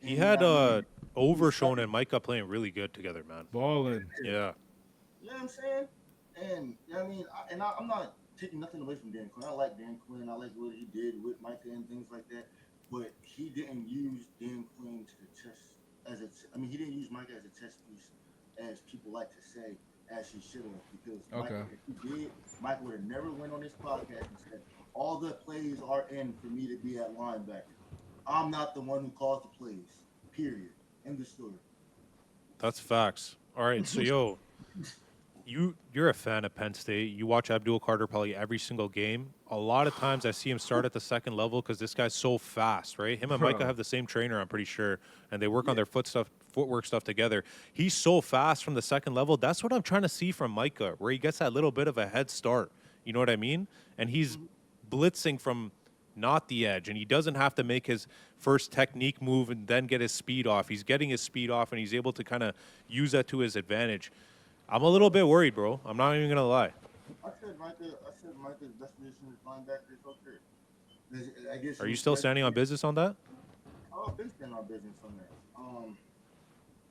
And, He you know had what I mean? Overshone and Micah playing really good together, man. Balling. Yeah. You know what I'm saying? And you know what I mean? I'm not taking nothing away from Dan Quinn. I like Dan Quinn. I like what he did with Micah and things like that. But he didn't use Dan Quinn to the chess he didn't use Micah as a chess piece, as people like to say, as he should have. Because Micah, if he did, Micah would have never went on this podcast and said, all the plays are in for me to be at linebacker. I'm not the one who calls the plays. Period. End of story. That's facts. All right, so you're a fan of Penn State. You watch Abdul Carter probably every single game. A lot of times I see him start at the second level because this guy's so fast, right? Him and Micah have the same trainer, I'm pretty sure, and they work on their footwork stuff together. He's so fast from the second level. That's what I'm trying to see from Micah, where he gets that little bit of a head start. You know what I mean? And he's blitzing from not the edge, and he doesn't have to make his first technique move and then get his speed off. He's getting his speed off, and he's able to kind of use that to his advantage. I'm a little bit worried, bro. I'm not even going to lie. I said Micah's best position is linebacker. It's okay. I guess. Are you still standing on business on that? I've been standing on business on that.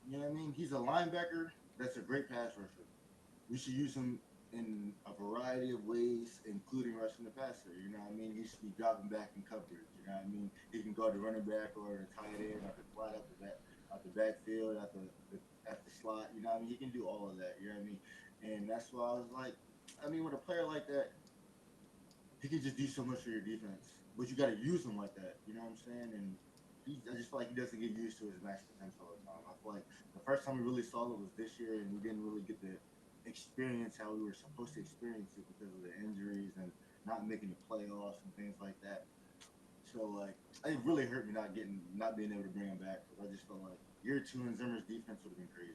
You know what I mean? He's a linebacker that's a great pass rusher. We should use him in a variety of ways, including rushing the passer. You know what I mean? He should be dropping back in coverage. You know what I mean? He can go to running back or the tight end or the flat out the backfield, at the slot. You know what I mean? He can do all of that. You know what I mean? And that's why I was like, I mean, with a player like that, he can just do so much for your defense. But you got to use him like that. You know what I'm saying? And I just feel like he doesn't get used to his max potential all the time. I feel like the first time we really saw it was this year, and we didn't really get to experience how we were supposed to experience it because of the injuries and not making the playoffs and things like that. So like, it really hurt me not being able to bring him back because I just felt like year two in Zimmer's defense would have been crazy.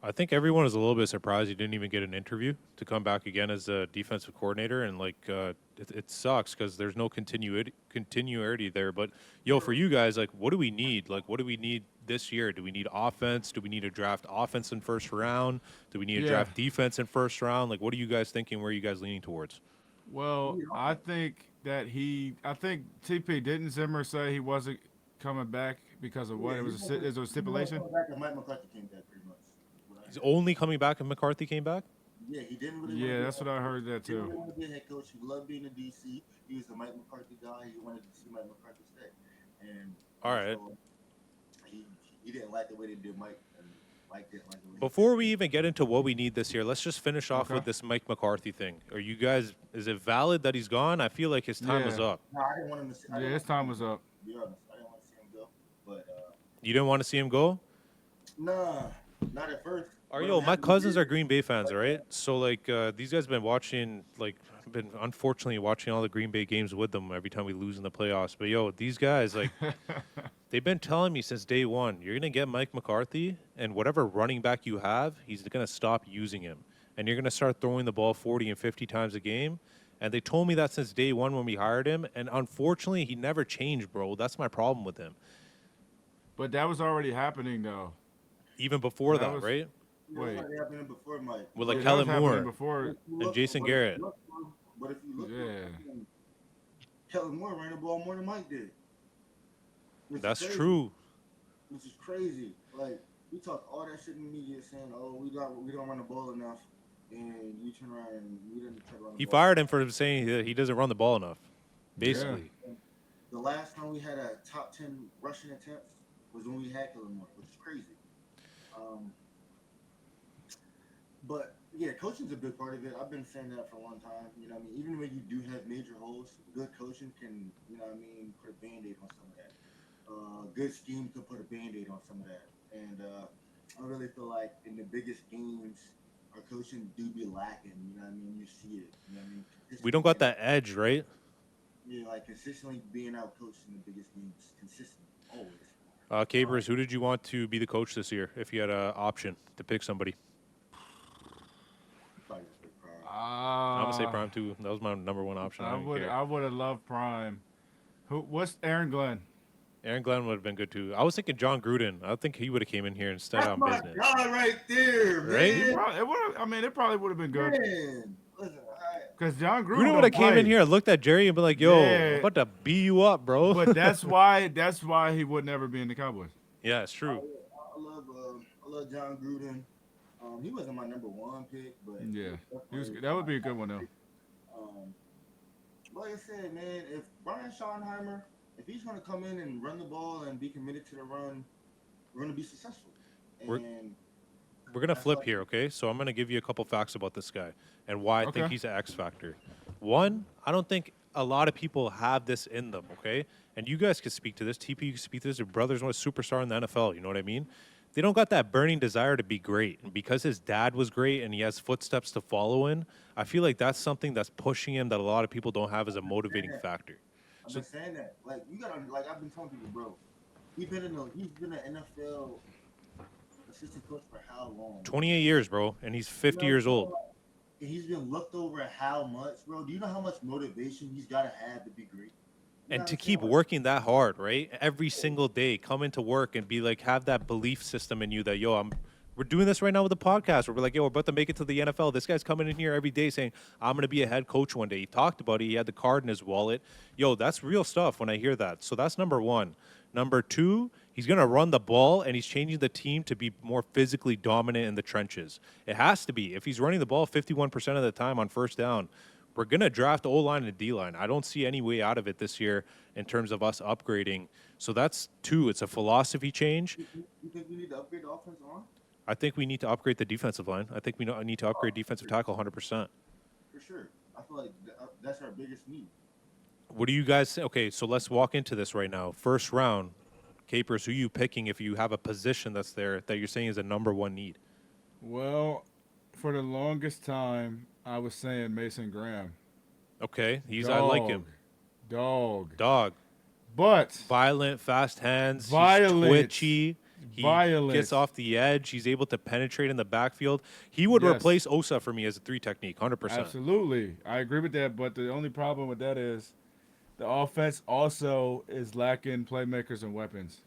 I think everyone is a little bit surprised he didn't even get an interview to come back again as a defensive coordinator, and like it sucks because there's no continuity there. But yo, for you guys, like, what do we need? Like, what do we need this year? Do we need offense? Do we need to draft offense in first round? Do we need to draft defense in first round? Like, what are you guys thinking? Where are you guys leaning towards? Well, I think TP didn't Zimmer say he wasn't coming back because of what? Yeah, It was a stipulation. Mike McCarthy came back pretty much. He's only coming back if McCarthy came back. Yeah, he didn't really. Yeah, that's what I heard that He didn't too. want to be a head coach. He loved being a DC. He was a Mike McCarthy guy. He wanted to see Mike McCarthy stay. And All right. so he didn't like the way they did Mike, and Mike didn't like the way. Before we even get into what we need this year, let's just finish off Okay. with this Mike McCarthy thing. Are you guys? Is it valid that he's gone? I feel like his time is Yeah. up. No, I didn't want him to. Yeah, his time was up. To be honest, I didn't want to see him go. But You didn't want to see him go? nah, not at first. Are But yo, I'm my happy he cousins did. are Green Bay fans, all right? So like these guys been watching been unfortunately watching all the Green Bay games with them every time we lose in the playoffs. But yo, these guys like they've been telling me since day one, you're gonna get Mike McCarthy and whatever running back you have, he's gonna stop using him. And you're gonna start throwing the ball 40 and 50 times a game. And they told me that since day one when we hired him, and unfortunately he never changed, bro. That's my problem with him. But that was already happening though. Even before That that, was- right? Yeah, Wait. that's what happened before Mike. With like Yeah, that was Kellen happening Moore. before. If you look- Jason but if Garrett. you look, But if you look, Yeah. Kellen Moore ran the ball more than Mike did. Which is That's crazy. true. Which is crazy. Like we talk all that shit in the media saying, "Oh, we don't run the ball enough," and you turn around and we didn't try to run the He ball. fired him for saying that he doesn't run the ball enough. Basically. The last time we had a top 10 rushing attempts was when we had Kellen Moore, which is crazy. But yeah, coaching's a big part of it. I've been saying that for a long time. You know what I mean? Even when you do have major holes, good coaching can, you know what I mean, put a band-aid on some of that. Good scheme could put a band-aid on some of that. And I really feel like in the biggest games, our coaching do be lacking. You know what I mean? You see it. You know what I mean? We don't got that edge, right? Yeah, like consistently being out coached in the biggest games, consistently, always. Capers, who did you want to be the coach this year if you had an option to pick somebody? Probably just big pride. I'm going to say Prime too. That was my number one option. I don't care. I would have loved Prime. What's Aaron Glenn? Aaron Glenn would have been good too. I was thinking John Gruden. I think he would have came in here instead That's on my business. guy right there, Right? man. It probably would have been good. Man, listen, Because John Gruden Gruden would don't have came play. in here and looked at Jerry and been like, yo, Yeah. I'm about to beat you up, bro. But that's why he would never be in the Cowboys. yeah, it's true. I love John Gruden. He wasn't my number one pick, but Yeah, that would be a good one though. Like I said, man, if Brian Schottenheimer, if he's going to come in and run the ball and be committed to the run, we're going to be successful. We're- And We're going to flip here, okay? So I'm going to give you a couple facts about this guy and why I think Okay. he's an X factor. One, I don't think a lot of people have this in them, okay? And you guys can speak to this. TP, you can speak to this. Your brother's one superstar in the NFL, you know what I mean? They don't got that burning desire to be great. And because his dad was great and he has footsteps to follow in, I feel like that's something that's pushing him that a lot of people don't have as a motivating factor. I've been saying that. Like, you got to, like, I've been telling people, bro, he's been an NFL assistant coach for how long? 28 years, bro, and he's 50 years old. And he's been looked over at how much, bro? Do you know how much motivation he's got to have to be great? You know And what to I'm keep saying? working that hard, right? Every single day, come into work and be like, have that belief system in you that, yo, we're doing this right now with the podcast where we're like, yo, we're about to make it to the NFL. This guy's coming in here every day saying, I'm going to be a head coach one day. He talked about it. He had the card in his wallet. Yo, that's real stuff when I hear that. So that's number one. Number two, He's going to run the ball, and he's changing the team to be more physically dominant in the trenches. It has to be. If he's running the ball 51% of the time on first down, we're going to draft O-line and D-line. I don't see any way out of it this year in terms of us upgrading. So that's two. It's a philosophy change. You think we need to upgrade the offensive line? I think we need to upgrade the defensive line. I think we need to upgrade defensive tackle 100%. For sure. I feel like that's our biggest need. What do you guys say? Okay, so let's walk into this right now. First round, Capers, who are you picking if you have a position that's there that you're saying is a number one need? Well, for the longest time, I was saying Mason Graham. Okay, I like him. Dog. But Violent, fast hands. Violent. He's twitchy. He Violent. gets off the edge. He's able to penetrate in the backfield. He would replace Osa for me as a 3 technique, 100%. Absolutely. I agree with that, but the only problem with that is the offense also is lacking playmakers and weapons.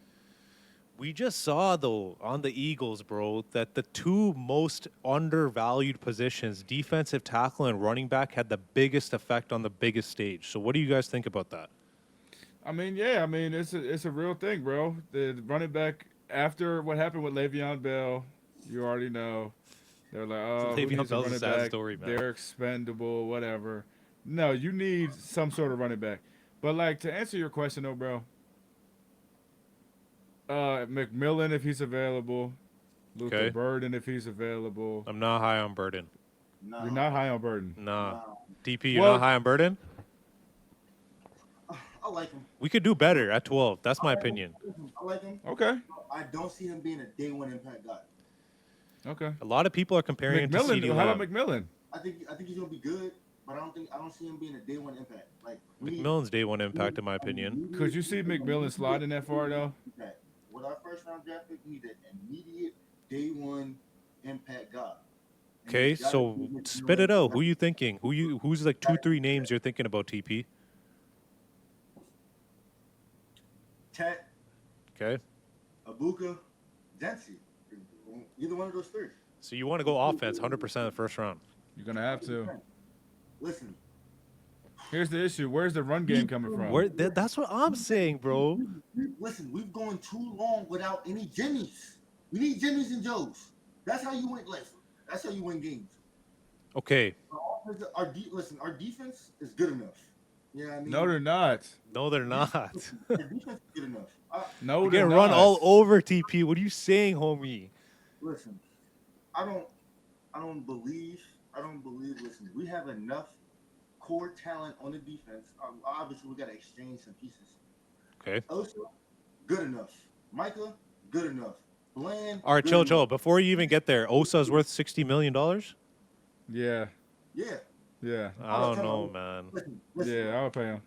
We just saw, though, on the Eagles, bro, that the two most undervalued positions, defensive tackle and running back, had the biggest effect on the biggest stage. So what do you guys think about that? I mean, yeah, it's a real thing, bro. The running back, after what happened with Le'Veon Bell, you already know. They're like, oh, who Le'Veon needs a Bell's a running sad back? story, man. They're expendable, whatever. No, you need some sort of running back. But, like, to answer your question, though, bro, McMillan, if he's available. Luther Burden, if he's available. I'm not high on Burden. No. You're not high on Burden. Nah. DP, you're not high on Burden? I like him. We could do better at 12. That's my opinion. I like him. Okay. I don't see him being a day one impact guy. Okay. A lot of people are comparing him to CD How Lamb. about McMillan? I think he's gonna be good, but I don't see him being a day one impact. Like McMillan's day one impact, in my opinion. Could you see McMillan sliding that far, though? With our first round draft pick, we need an immediate day one impact guy. Okay, so spit it out. Who you thinking? Who's like 2-3 names you're thinking about, TP? Tet, Okay. Abuka, Dempsey. Either one of those three. So you want to go offense 100% the first round. You're going to have to. Listen. Here's the issue. Where's the run game coming from? That's what I'm saying, bro. Listen, we've gone too long without any Jimmys. We need Jimmys and Joes. That's how you win. That's how you win games. Okay. Our defense is good enough. You know what I mean? No, they're not. No, they're not. Our defense is good enough. No, You're they're getting not. run all over, TP. What are you saying, homie? Listen, I don't believe. Listen, we have enough core talent on the defense. Obviously, we got to exchange some pieces. Okay. Osa, good enough. Micah, good enough. Bland. All right, good chill. enough. Before you even get there, Osa's worth $60 million? Yeah. Yeah. I don't know, man. Listen, Yeah, I would pay him.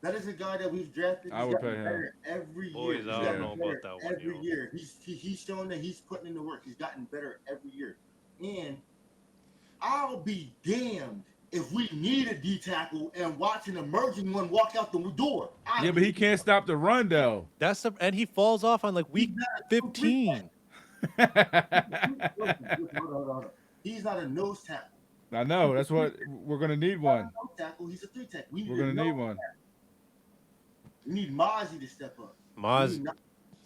That is a guy that we've drafted. I would pay him. Better every Boys, year. I don't know about that one, Every yo. year. He's shown that he's putting in the work. He's gotten better every year. And I'll be damned if we need a D tackle and watch an emerging one walk out the door. Yeah, but he can't stop the run, though. And he falls off on like week 15. Hold on. He's not a nose tackle. I know. That's what we're going to need one. Nose tackle. He's a 3 tackle. We're going to need one. We need Mozzie to step up.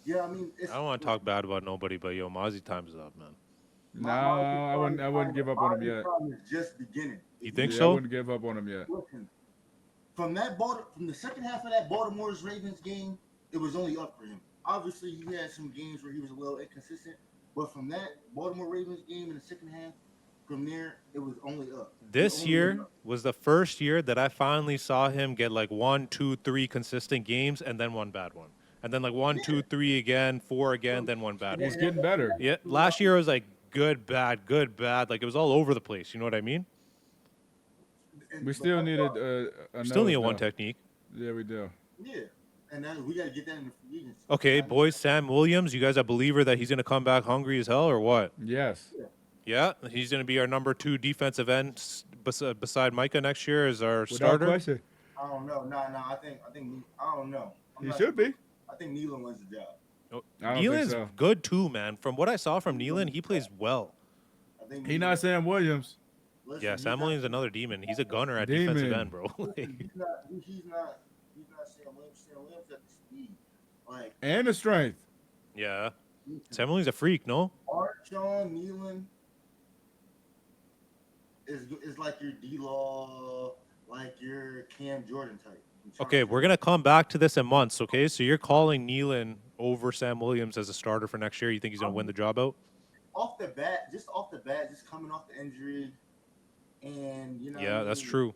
Yeah, I mean, I don't want to talk bad about nobody, but yo, Mozzie time's up, man. No, I wouldn't give up on him yet. Is just beginning. You think I so? wouldn't give up on him yet. Listen, from the second half of that Baltimore's Ravens game, it was only up for him. Obviously, he had some games where he was a little inconsistent, but from that Baltimore Ravens game in the second half, from there, it was only up. This year was the first year that I finally saw him get like 1, 2, 3 consistent games and then one bad one. And then like 1, 2, 3 again, 4 again, then one bad one. He's getting better. Yeah, last year it was like good, bad. Like it was all over the place. You know what I mean? We still needed Still need a nose, one though. technique. Yeah, we do. Yeah, and then we got to get that in the free agency. Okay, boys, Sam Williams, you guys a believer that he's going to come back hungry as hell or what? Yes. Yeah, he's going to be our number 2 defensive end beside Micah next year as our Without starter. question. I don't know. No, I don't know. He should be. I think Nealon wins the job. Oh, I don't think Nealon's so. good too, man. From what I saw from Nealon, he plays well. I think He not Sam Williams. Listen, Yeah, he's Sam not- Williams is another demon. He's a gunner at Demon. defensive end, bro. He's not Sam Williams. Sam Williams got the speed. Like, And the strength. Yeah. Sam Williams a freak, no? Marshawn Nealon is like your D-Law, like your Cam Jordan type. I'm trying Okay, to we're tell you. gonna come back to this in months, okay? So you're calling Nealon over Sam Williams as a starter for next year. You think he's gonna win the job out? Off the bat, just coming off the injury, and you know what I Yeah, that's mean. true.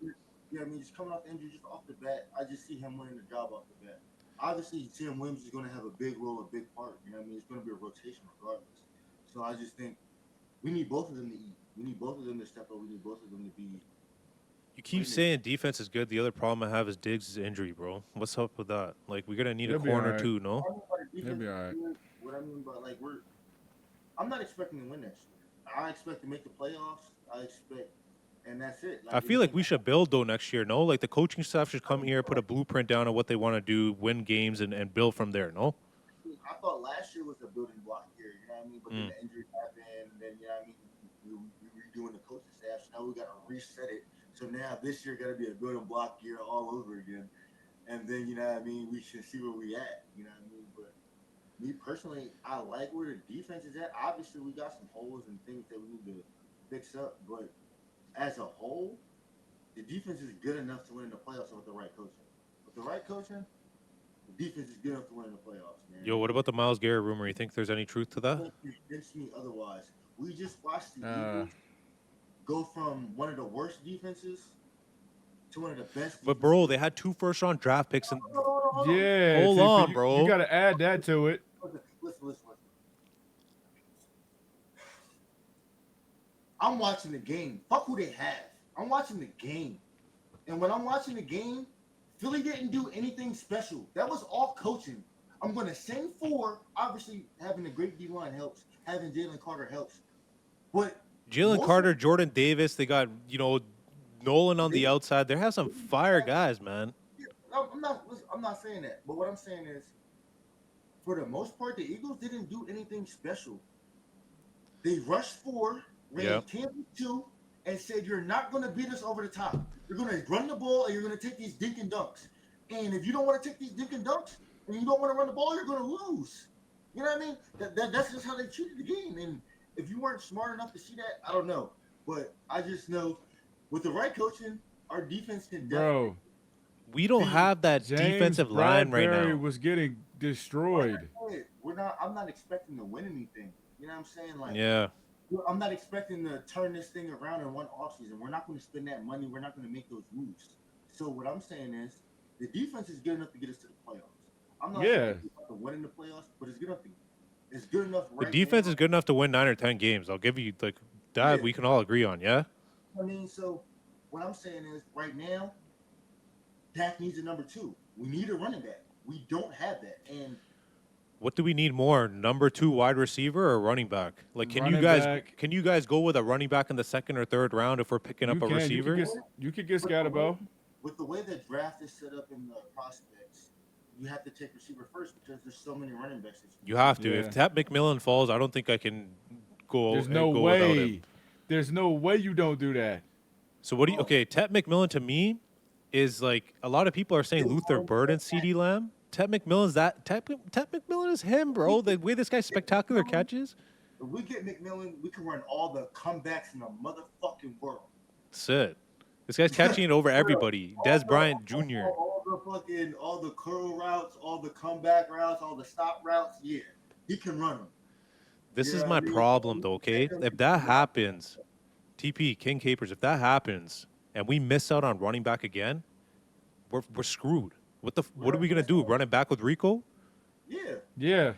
Yeah, I mean, just coming off the injury, just off the bat, I just see him winning the job off the bat. Obviously, Sam Williams is going to have a big role, a big part. You know what I mean? It's going to be a rotation regardless. So I just think we need both of them to eat. We need both of them to step up. We need both of them to be You keep winning. saying defense is good. The other problem I have is Diggs' injury, bro. What's up with that? Like, we're gonna need a He'll be all corner right. too, no? I mean by the He'll defense, be all right. what I mean by like I'm not expecting to win next year. I expect to make the playoffs. I expect, and that's it. I Like feel like anything we should build though next year, no? Like the coaching staff should come here, put a blueprint down on what they want to do, win games, and build from there, no? I thought last year was a building block year, you know what I mean? But then Mm. the injury happened, and then you know what I mean. We redoing the coaching staff, so now we got to reset it. So now this year got to be a building block year all over again, and then you know what I mean. We should see where we at, you know what I mean? But me personally, I like where the defense is at. Obviously, we got some holes and things that we need to fix up, but as a whole, the defense is good enough to win in the playoffs with the right coaching. With the right coaching, the defense is good enough to win in the playoffs, man. Yo, what about the Miles Garrett rumor? You think there's any truth to that? Can't convince me otherwise. We just watched the Uh, Eagles go from one of the worst defenses to one of the best But defenses. bro, they had 2 first-round draft picks, and Hold on. yeah, hold TP, on, you bro. got to add that to it. Listen. I'm watching the game. Fuck who they have. I'm watching the game. And when I'm watching the game, Philly didn't do anything special. That was all coaching. I'm going to send four. Obviously, having a great D-line helps. Having Jalen Carter helps. But Jalen Carter, Jordan Davis, they got, Nolan on the outside. They have some fire guys, man. I'm not saying that. But what I'm saying is, for the most part, the Eagles didn't do anything special. They rushed four, ran 10-2, and said, you're not going to beat us over the top. You're going to run the ball, and you're going to take these dink and dunks. And if you don't want to take these dink and dunks, and you don't want to run the ball, you're going to lose. You know what I mean? That's just how they treated the game. And if you weren't smart enough to see that, I don't know. But I just know with the right coaching, our defense can Bro, We don't have that James defensive line right Bradbury now. was getting destroyed. I'm not expecting to win anything. You know what I'm saying? Like, Yeah. I'm not expecting to turn this thing around in one offseason. We're not going to spend that money. We're not going to make those moves. So what I'm saying is the defense is good enough to get us to the playoffs. I'm not saying it's to win in the playoffs, but it's good enough to. It's good enough. The defense is good enough to win 9 or 10 games. I'll give you that. Yeah. We can all agree on. Yeah. I mean, so what I'm saying is right now, Dak needs a number 2. We need a running back. We don't have that, and. What do we need more? Number 2 wide receiver or running back? Like, can you guys go with a running back in the 2nd or 3rd round if we're picking up a receiver? You could get Scatterbo. With the way the draft is set up in the prospects, you have to take receiver first because there's so many running backs. You have to. If Tap McMillan falls, I don't think I can go. There's no go way. Without him. There's no way you don't do that. So what do you? Okay, Tap McMillan to me is like a lot of people are saying Luther Bird and CeeDee Lamb. Tap McMillan's that. Tap McMillan is him, bro. The way this guy's spectacular catches. If we get McMillan, we can run all the comebacks in the motherfucking world. That's it. This guy's catching it over everybody. Des Bryant Jr. All the curl routes, all the comeback routes, all the stop routes. Yeah, he can run them. This is my problem, though. Okay, if that happens, TP King Capers, if that happens, and we miss out on running back again, we're screwed. What are we gonna do? Run it back with Rico? Yeah. Yeah.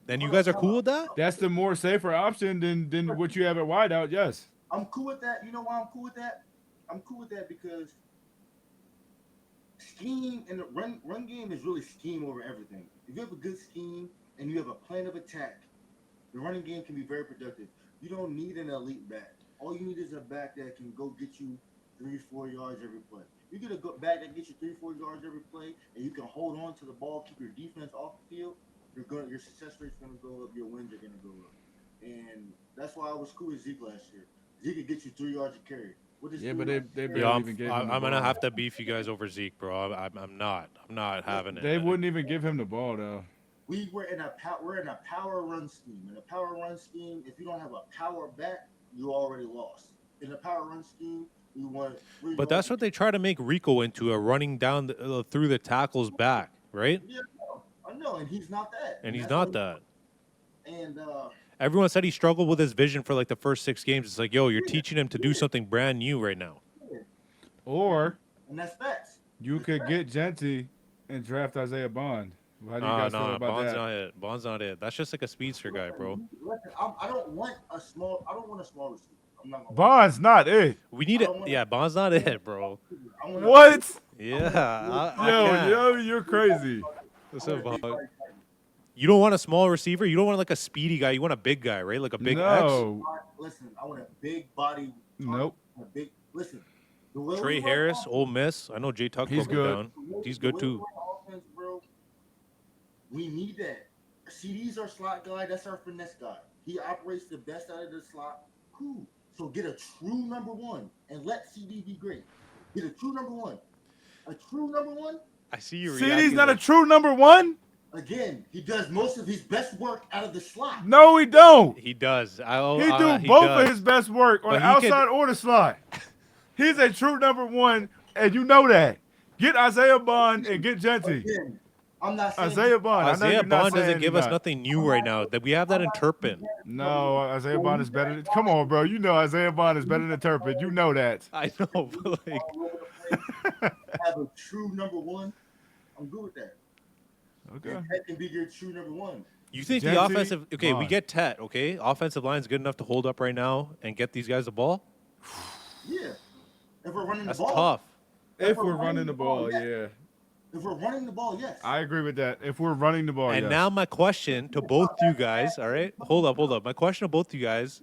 And you guys are cool with that? That's the more safer option than what you have at wideout. Yes. I'm cool with that. You know why I'm cool with that? I'm cool with that because scheme and the run game is really scheme over everything. If you have a good scheme and you have a plan of attack, the running game can be very productive. You don't need an elite back. All you need is a back that can go get you 3-4 yards every play. You get a good back that gets you 3-4 yards every play, and you can hold on to the ball, keep your defense off the field. Your success rate's gonna go up. Your wins are gonna go up, and that's why I was cool with Zeke last year. Zeke could get you 3 yards a carry. We'll just Yeah, do but it they like Yo, barely even gave him the I'm gonna ball. have to beef you guys over Zeke, bro. I'm not having it. They wouldn't even give him the ball though. we're in a power run scheme. In a power run scheme, if you don't have a power back, you already lost. In a power run scheme, we But want that's what they try to make Rico into, a running down through the tackles back, right? yeah, I know, and he's not that, And and he's that's why. not that. And Everyone said he struggled with his vision for like the first 6 games. It's like, yo, you're yeah, teaching him to do something brand new right now. yeah, Or and that's facts. you It's could facts. get Genty and draft Isaiah Bond. How do you guys feel Nah, about Bond's that? not it. Bond's not it. That's just like a speedster guy, bro. Listen, I don't want a small receiver. I'm not gonna lie. Bond's not it. We need I it. don't want Yeah, Bond's not a it, bro. I want a What? Yeah, big, I Yo, can't. you're crazy. I What's want up, a big Bond? body type. You don't want a small receiver. You don't want like a speedy guy. You want a big guy, right? Like a big X. No. Listen, I want a big body target. Nope. A big listen. The way we Trey run Harris, offense, Ole Miss. I know Jay Tuck He's broke him good. down. He's the good way we too. run offense, bro, we need that. CD's our slot guy. That's our finesse guy. He operates the best out of the slot. Cool. So get a true number one and let CD be great. Get a true number one. A true number one. I see you CD's reacting. not a like- true number one? Again, he does most of his best work out of the slot. No, he don't. He does. He do He both does. of his best work on But the he could- outside or the slot. He's a true number one, and you know that. Get Isaiah Bond and get Genty. Again, I'm not saying Isaiah Bond. I know Isaiah you're not Bond doesn't saying give you're us not. nothing new right now. That we have that in Turpin. No, Isaiah Bond is better. Come on, bro. You know Isaiah Bond is better than Turpin. You know that. I know, but like, all over the place. Have a true number one. I'm good with that. Okay. And that can be your true number one. you think the Genty, offensive? Okay, we Bond. get Tet. Okay, offensive line's good enough to hold up right now and get these guys the ball. Yeah. If we're running That's the ball. tough. If we're running the ball, yes. yeah. If we're running the ball, yes. I agree with that. If we're running the ball, And yes. now my question to both you guys, all right? Hold up. My question to both you guys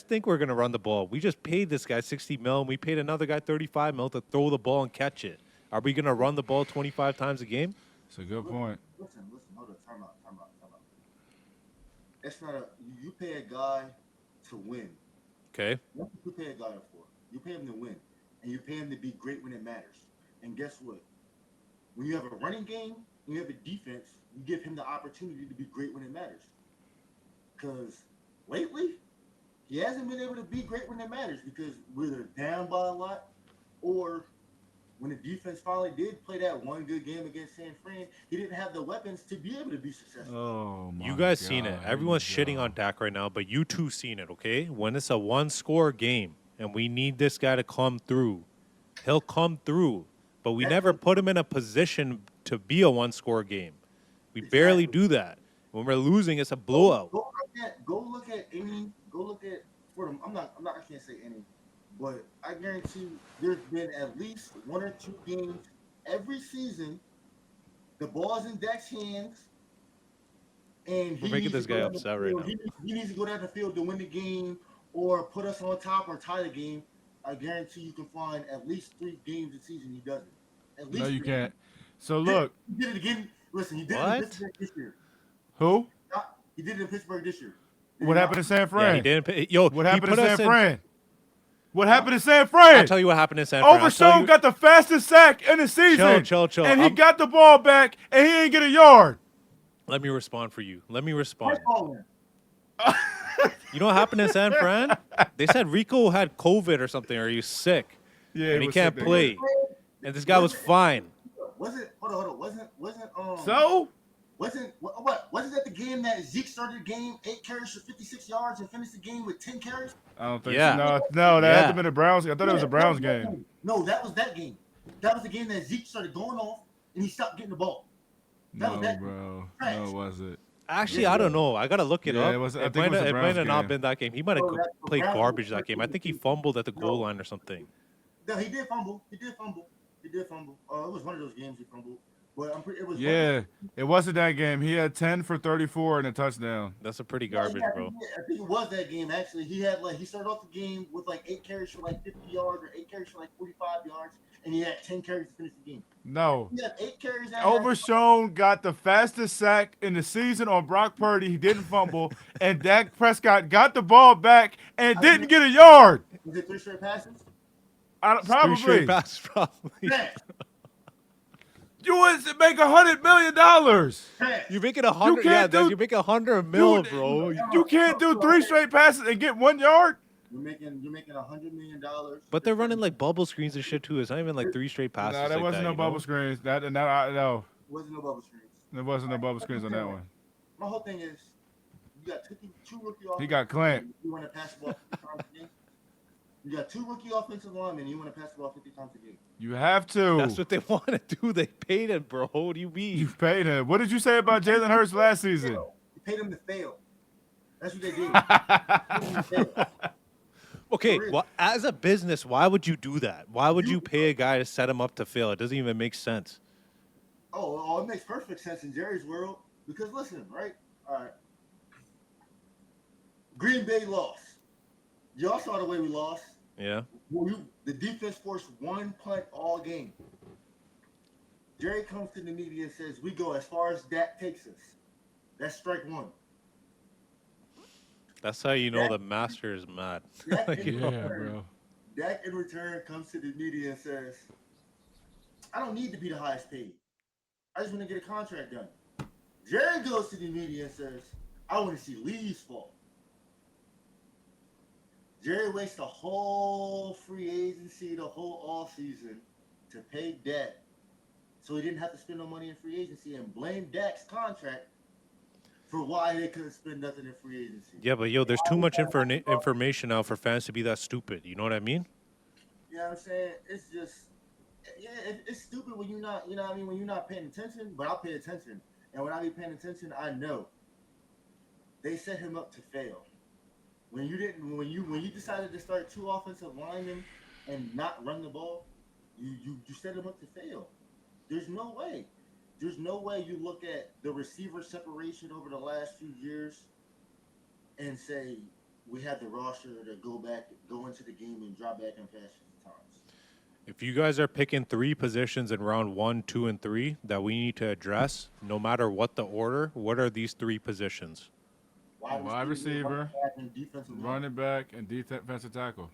think we're gonna run the ball. We just paid this guy 60 mil and we paid another guy 35 mil to throw the ball and catch it. Are we gonna run the ball 25 times a game? It's a good point. Listen, hold on, time out. It's not you pay a guy to win. Okay. That's what you pay a guy for. You pay him to win. And you pay him to be great when it matters. And guess what? When you have a running game, when you have a defense, you give him the opportunity to be great when it matters. Because lately, he hasn't been able to be great when it matters because we're either down by a lot or when the defense finally did play that one good game against San Fran, he didn't have the weapons to be able to be successful. Oh my You guys God. seen it. Here Everyone's you shitting go. on Dak right now, but you two seen it, okay? When it's a one-score game and we need this guy to come through, he'll come through. But we never put him in a position to be a one-score game. We barely do that. When we're losing, it's a blowout. Go look at for them. I can't say any, but I guarantee you there's been at least one or two games every season. The ball's in Dak's hands, and We're making this guy upset right now. He needs to go down the field to win the game or put us on top or tie the game. I guarantee you can find at least 3 games a season he doesn't. At least No, you 3. can't. So look, He did it again. Listen, he did it What? in Pittsburgh this year. who? He did it in Pittsburgh this year. What happened in San Fran? Yeah, he didn't. Yo, What he happened put in us San Fran? What happened in San Fran? I'll tell you what happened in San Fran. I'll tell Overshown you- got the fastest sack in the season. Chill. And he I'm- got the ball back, and he ain't get a yard. Let me respond for you. Let me respond. That's all in. You know what happened in San Fran? They said Rico had COVID or something, or he's sick, Yeah, and he was can't sick that play. game. And this guy was fine. Wasn't hold on. Wasn't So wasn't that the game that Zeke started the game 8 carries for 56 yards and finished the game with 10 carries? I don't think Yeah. so. No, that had Yeah. to been a Browns. I thought it was a Browns game. No, that was that game. That was the game that Zeke started going off and he stopped getting the ball. That was No, that bro. Trash. No, was it? Actually, Yeah, I don't know. I gotta look it Yeah, up. it was- I It think it might was a have Browns not game. been that game. He might have Bro, that's the played Browns garbage game. that game. I think he fumbled at the goal line or something. No, he did fumble. It was one of those games he fumbled. But it was Yeah, it wasn't that game. He had 10 for 34 and a touchdown. That's a pretty Yeah, garbage, I bro. think it was that game actually. He started off the game with like 8 carries for like 50 yards or 8 carries for like 45 yards, and he had 10 carries to finish the game. No. He had 8 carries. Overshown got the fastest sack in the season on Brock Purdy. He didn't fumble, and Dak Prescott got the ball back and didn't get a yard. Was it 3 straight passes? Three straight Probably. passes, probably. Facts. You would make $100 million. Facts. You're making 100. Yeah, can't do- you're making 100 mil, bro. You can't do 3 straight passes and get 1 yard. You're making $100 million. But they're running like bubble screens and shit too. It's not even like 3 straight passes. No, there like wasn't that, no bubble screens. No. Wasn't no bubble screens. There wasn't no bubble screens on that one. My whole thing is, you got two rookie offensive He got clamped. linemen. You want to pass the ball 50 times a game? You got 2 rookie offensive linemen. You want to pass the ball 50 times a game? You have to. That's what they want to do. They paid him, bro. What do you mean? You paid him. What did you say about Jalen Hurts last season? You paid him to fail. That's what they did. Paid him to fail. Okay, For real. well, as a business, why would you do that? Why would you pay a guy to set him up to fail? It doesn't even make sense. Oh, it makes perfect sense in Jerry's world. Because listen, right? All right. Green Bay lost. Y'all saw the way we lost. Yeah. The defense forced 1 punt all game. Jerry comes to the media and says, we go as far as Dak takes us. That's strike 1. That's how you know the master is mad. Dak Like, in you know, return- bro. Dak in return comes to the media and says, I don't need to be the highest paid. I just want to get a contract done. Jerry goes to the media and says, I want to see Lee's fall. Jerry wastes the whole free agency, the whole offseason to pay Dak. So he didn't have to spend no money in free agency and blame Dak's contract for why they couldn't spend nothing in free agency. yeah, but yo, there's too much information now for fans to be that stupid. You know what I mean? You know what I'm saying? It's just, yeah, it's stupid when you're not, you know what I mean, when you're not paying attention, but I'll pay attention. And when I be paying attention, I know they set him up to fail. When you decided to start 2 offensive linemen and not run the ball, you set him up to fail. There's no way. There's no way you look at the receiver separation over the last few years and say we have the roster to go into the game and drop back and pass 50 times. If you guys are picking 3 positions in round 1, 2, and 3 that we need to address, no matter what the order, what are these 3 positions? Wide receiver, running back, and defensive running back, and defensive tackle.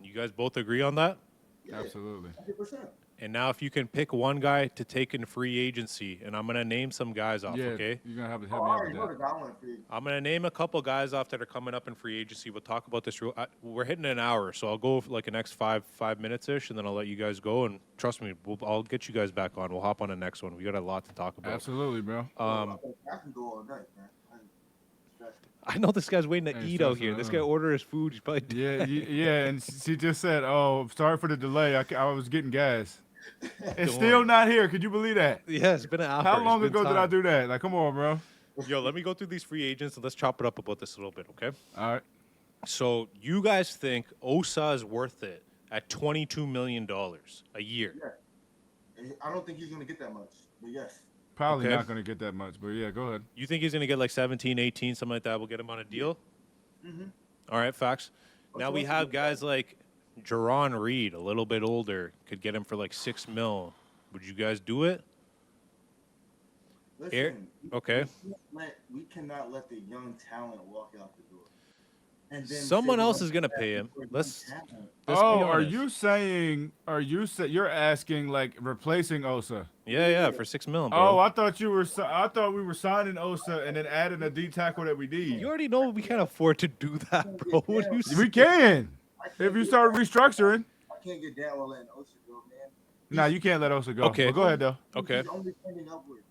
You guys both agree on that? Yeah, Absolutely. 100%. And now if you can pick one guy to take in free agency, and I'm going to name some guys off, Yeah, okay? you're going to have to Oh, help I me out already know with the that. guy I want for you. I'm going to name a couple guys off that are coming up in free agency. We'll talk about this. We're hitting an hour, so I'll go for like the next five minutes-ish, and then I'll let you guys go. And trust me, I'll get you guys back on. We'll hop on the next one. We got a lot to talk about. Absolutely, bro. I can go all night, man. I know this guy's waiting to Hey, eat out stressing here. out. This guy ordered his food. He's probably Yeah, yeah, and she just said, "Oh, sorry for the delay. I was getting gas. It's Don't still worry. not here. Could you believe that? Yeah, it's been an hour. How It's long been ago did I time. do that? Like, come on, bro. Yo, let me go through these free agents and let's chop it up about this a little bit, okay? All right. So you guys think Osa is worth it at $22 million a year? Yeah. And I don't think he's going to get that much, but yes. Probably Okay. not going to get that much, but yeah, go ahead. You think he's going to get like 17, 18, something like that? We'll get him on a deal? Mm-hmm. All right, facts. Now we have guys like Jerron Reed, a little bit older, could get him for like $6 million. Would you guys do it? Listen, Okay. we cannot let the young talent walk out the door. And then Someone say we else don't is gonna have pay him. young Let's- talent. Let's be Oh, are honest. you saying? You're asking like replacing Osa? Yeah, for $6 million, Oh, bro. I thought I thought we were signing Osa and then adding a D tackle that we need. You already know we can't afford to do that, bro. What do you We can if you start restructuring. I can't get down with letting Osa go, man. Nah, you can't let Osa go. Okay. But go ahead though. Okay. She's only trending upwards.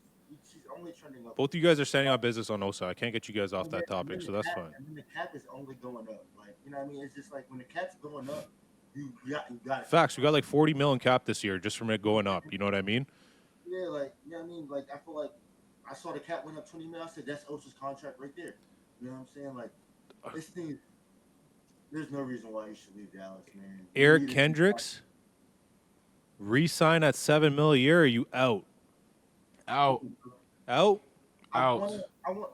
She's only trending upwards. Both of you guys are standing on business on Osa. I can't get you guys off And that then- topic, and so then that's the fine. cap- And then the cap is only going up. Like, you know what I mean? It's just like when the cap's going up, you got it. Facts. We got like 40 million cap this year just from it going up. You know what I mean? Yeah, like, you know what I mean? Like, I feel like I saw the cap went up 20 mil. I said, that's Osa's contract right there. You know what I'm saying? Like, this thing, there's no reason why you should leave Dallas, man. You Eric need it. Kendricks, re-sign at $7 million a year. Or are you out? Out. Out? Out.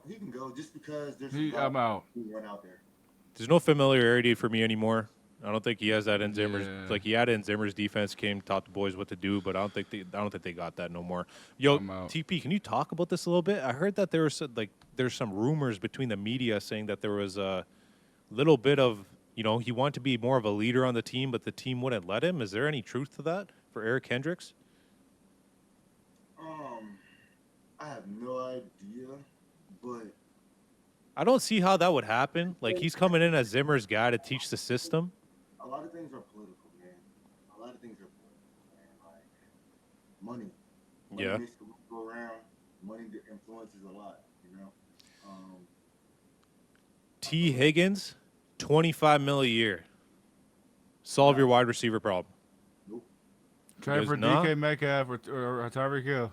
He can go just because there's I'm out. one out there. There's no familiarity for me anymore. I don't think he has that in Zimmer's. Yeah. Like he had it in Zimmer's defense, came taught the boys what to do, but I don't think they got that no more. Yo, I'm out. TP, can you talk about this a little bit? I heard that there's some rumors between the media saying that there was a little bit of You know, he wanted to be more of a leader on the team, but the team wouldn't let him. Is there any truth to that for Eric Hendricks? I have no idea, but I don't see how that would happen. Like, he's coming in as Zimmer's guy to teach the system. a lot of things are political, man. A lot of things are political, man. Like money. Money Yeah. makes the world go around. Money influences a lot, you know. Um, I T. feel like Higgins, 25 mil a year. Solve your nah, wide receiver problem. nope, Trade Because for nah. DK Metcalf or Tyreek Hill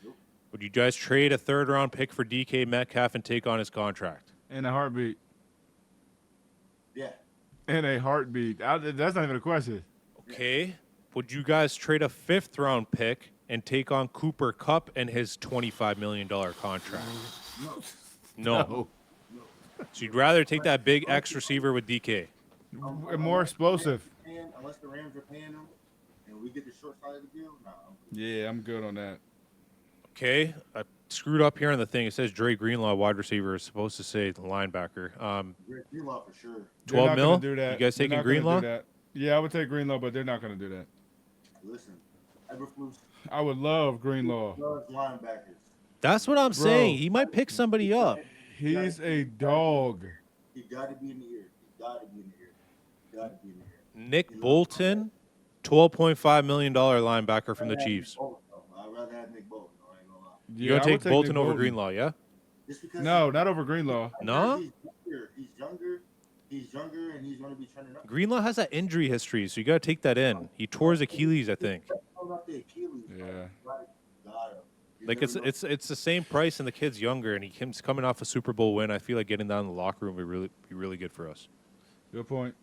nope. Would you guys trade a third-round pick for DK Metcalf and take on his contract? in a heartbeat. Yeah, In a heartbeat. That's not even a question. yeah. Okay. Would you guys trade a fifth-round pick and take on Cooper Kupp and his $25 million contract? No, No. No. no. So you'd rather take Unless, that big unless, X receiver with DK? More explosive. unless the Rams are paying them, and we get the short side of the deal, nah. Yeah, I'm good on that. Okay. I screwed up here on the thing. It says Dre Greenlaw, wide receiver. It's supposed to say linebacker. Greg Greenlaw for sure. They're 12 not mil? gonna do that. You guys They're taking not gonna Greenlaw? do that. Yeah, I would take Greenlaw, but they're not gonna do that. Listen, Eberflus I would love Greenlaw. loves linebackers. That's what I'm saying. Bro, He might pick somebody up. he's a dog. He got to be in the ear. He got to be in the ear. He got to be in the ear. Nick He loves Bolton, $12.5 million linebacker from the I'd rather have Nick Chiefs. Bolton, though. I'd rather have Nick Bolton. Though, I ain't gonna lie. You Yeah, gonna I take would take Bolton Nick over Bolton. Greenlaw, yeah? Just because No, not over Greenlaw. No? he's younger. He's younger, and he's going to be turning up. Greenlaw has that injury history, so you got to take that in. He tore his Achilles, I think. He's coming off the Achilles. Yeah. Got him. You Like never know. it's the same price, and the kid's younger, and he's coming off a Super Bowl win. I feel like getting down in the locker room would be really good for us. Good point.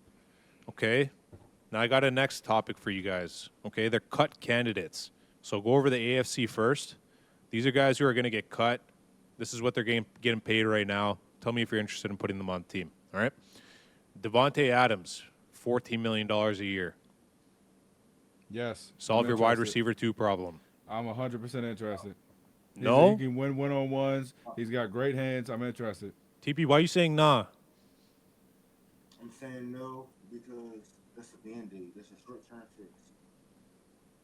Okay, now I got a next topic for you guys. Okay, they're cut candidates. So go over the AFC first. These are guys who are going to get cut. This is what they're getting paid right now. Tell me if you're interested in putting them on the team. All right, Devontae Adams, $14 million a year. Yes. Solve I'm your wide interested. receiver 2 problem. I'm 100% interested. No? He can win one-on-ones. He's got great hands. I'm interested. TP, why are you saying nah? I'm saying no because that's a band-aid. That's a short-term fix.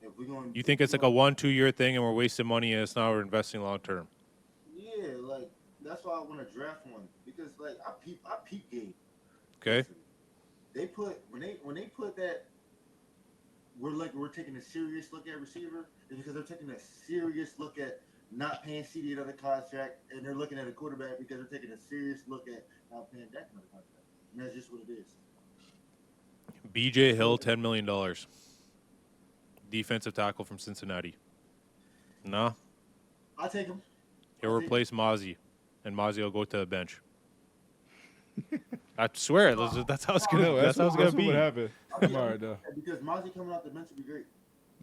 If we're going, You think it's like a 1-2 year thing and we're wasting money and it's not we're investing long term? Yeah, like that's why I want to draft one because like I peep game. Okay. Listen, they put when they put that we're taking a serious look at receiver is because they're taking a serious look at not paying CD another contract and they're looking at a quarterback because they're taking a serious look at not paying Dak another contract. And that's just what it is. BJ Hill, $10 million. Defensive tackle from Cincinnati. No, I'll take him. he'll I'll take replace Mozzie, and Mozzie will go to the bench. I swear, that's how it's gonna. No, that's how it's gonna what be. would happen. him. I'm all right, though. Because Mozzie coming off the bench would be great.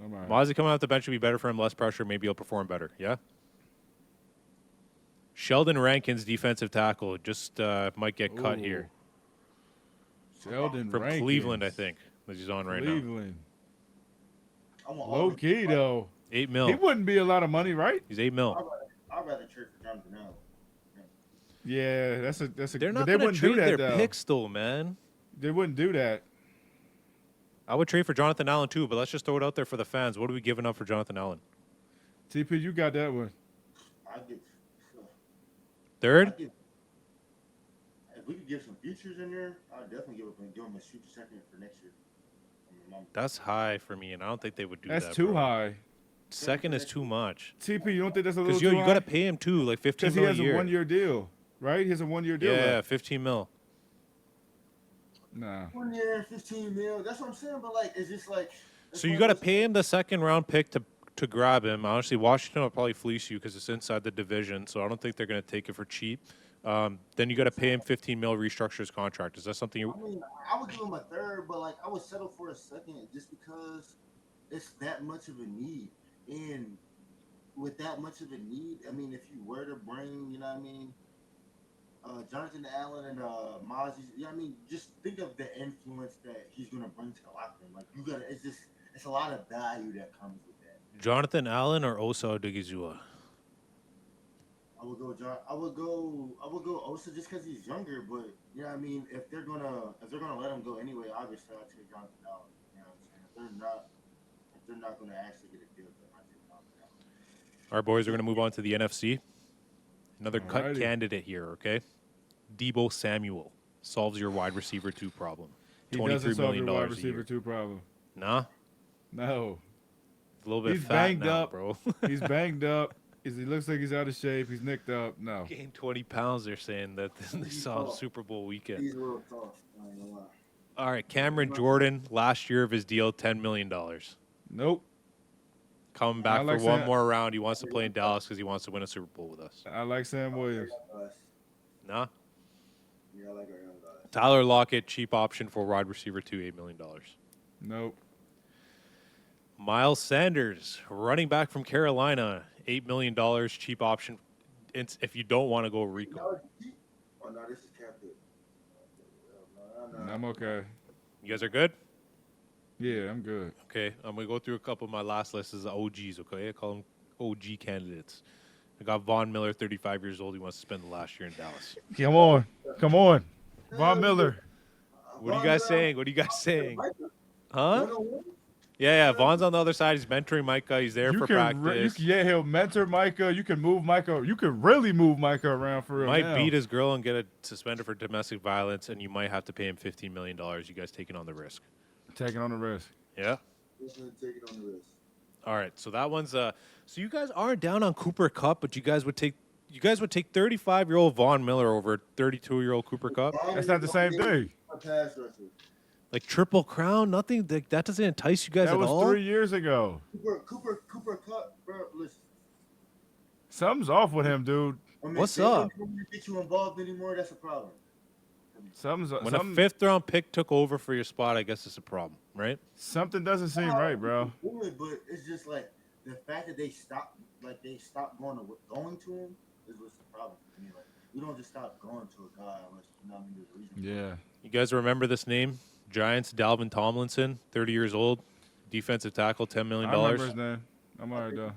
I'm all right. Mozzie coming out the bench would be better for him, less pressure. Maybe he'll perform better. Yeah. Sheldon Rankins, defensive tackle, just might get cut Ooh. here Sheldon from Rankins. Cleveland, I think. That he's on right now. Cleveland. I want Low key, though. 8 He mil. wouldn't be a lot of money, right? He's 8 mil. I'd rather trade for Jonathan Allen. Yeah, that's a. They're but not they going to wouldn't do trade that, their though. picks, though, man. They wouldn't do that. I would trade for Jonathan Allen too, but let's just throw it out there for the fans. What are we giving up for Jonathan Allen? TP, you got that one. I'd give. Third? If we could give some futures in there, I'd definitely give him a future second for next year. I mean, That's high for me, and I don't think they would do That's that. too bro. high. Second is too much. TP, you don't think that's a little Because too you high? got to pay him too, like 15 Because he mil a has a year. one-year deal, right? He has a one-year deal. Yeah, left. 15 mil. Nah. 1 year, 15 mil. That's what I'm saying. But like, it's just like. So you got to pay him the second round pick to grab him. Honestly, Washington will probably fleece you because it's inside the division, so I don't think they're going to take it for cheap. Then you got to pay him 15 mil, restructure his contract. Is that something you? I mean, I would give him a third, but like, I would settle for a second just because it's that much of a need. And with that much of a need, I mean, if you were to bring, you know what I mean, Jonathan Allen and Mozzie, you know what I mean, just think of the influence that he's going to bring to the locker room. Like, you got to, it's a lot of value that comes with that. Jonathan Allen or Osa Odigizua? I would go John. I would go Osa just because he's younger. But yeah, I mean, if they're gonna let him go anyway, obviously I take Jonathan Allen. You know what I'm saying? If they're not gonna actually get a deal, then I take Jonathan Allen. Our boys are going to move on to the NFC. Another cut Alrighty. candidate here, okay? Debo Samuel solves your wide receiver 2 problem. He $23 doesn't solve million your wide a receiver year. 2 problem. Nah, No. a little bit He's fat banged now, up. bro. He's banged up. He looks like he's out of shape. He's nicked up. No. Gained 20 pounds, they're saying that they saw the Super Bowl weekend. He's a little tough. I ain't gonna lie. All right, Cameron Jordan, last year of his deal, $10 million. Nope. Coming back I like for one Sam- more round. He wants to play in Dallas because he wants to win a Super Bowl with us. I like Sam Williams. Us. Nah. Yeah, I like our young guys. Tyler Lockett, cheap option for wide receiver 2, $8 million. Nope. Miles Sanders, running back from Carolina, $8 million, cheap option. It's if you don't want to go Rico. Oh no, this is captain. No. I'm okay. You guys are good? Yeah, I'm good. Okay, I'm going to go through a couple of my last lists as OGs, okay? I call them OG candidates. I got Von Miller, 35 years old. He wants to spend the last year in Dallas. Come on. Come on. Von Miller. What are you guys saying? What are you guys saying? Huh? Yeah, Von's on the other side. He's mentoring Micah. He's there for practice. He'll mentor Micah. You can move Micah. You can really move Micah around for real. Might now. beat his girl and get a suspended for domestic violence, and you might have to pay him $15 million. You guys taking on the risk? Taking on the risk. Yeah. Definitely take it on the risk. All right. So that one's so you guys aren't down on Cooper Kupp, but you guys would take 35-year-old Von Miller over 32-year-old Cooper Kupp? That's not the same thing. Pass rusher. Like triple crown? Nothing that doesn't entice you guys That at was all? 3 years ago. Cooper Cup, bro. Listen. Something's off with him, dude. I mean, What's if they up? don't get you involved anymore, that's a problem. When a fifth-round pick took over for your spot, I guess it's a problem, right? Something doesn't seem right, bro. But it's just like the fact that they stopped going to him is what's the problem for me. Like, we don't just stop going to a guy unless there's a reason. Yeah. You guys remember this name? Giants, Dalvin Tomlinson, 30 years old, defensive tackle, $10 million. I remember his name. I'm all right, though.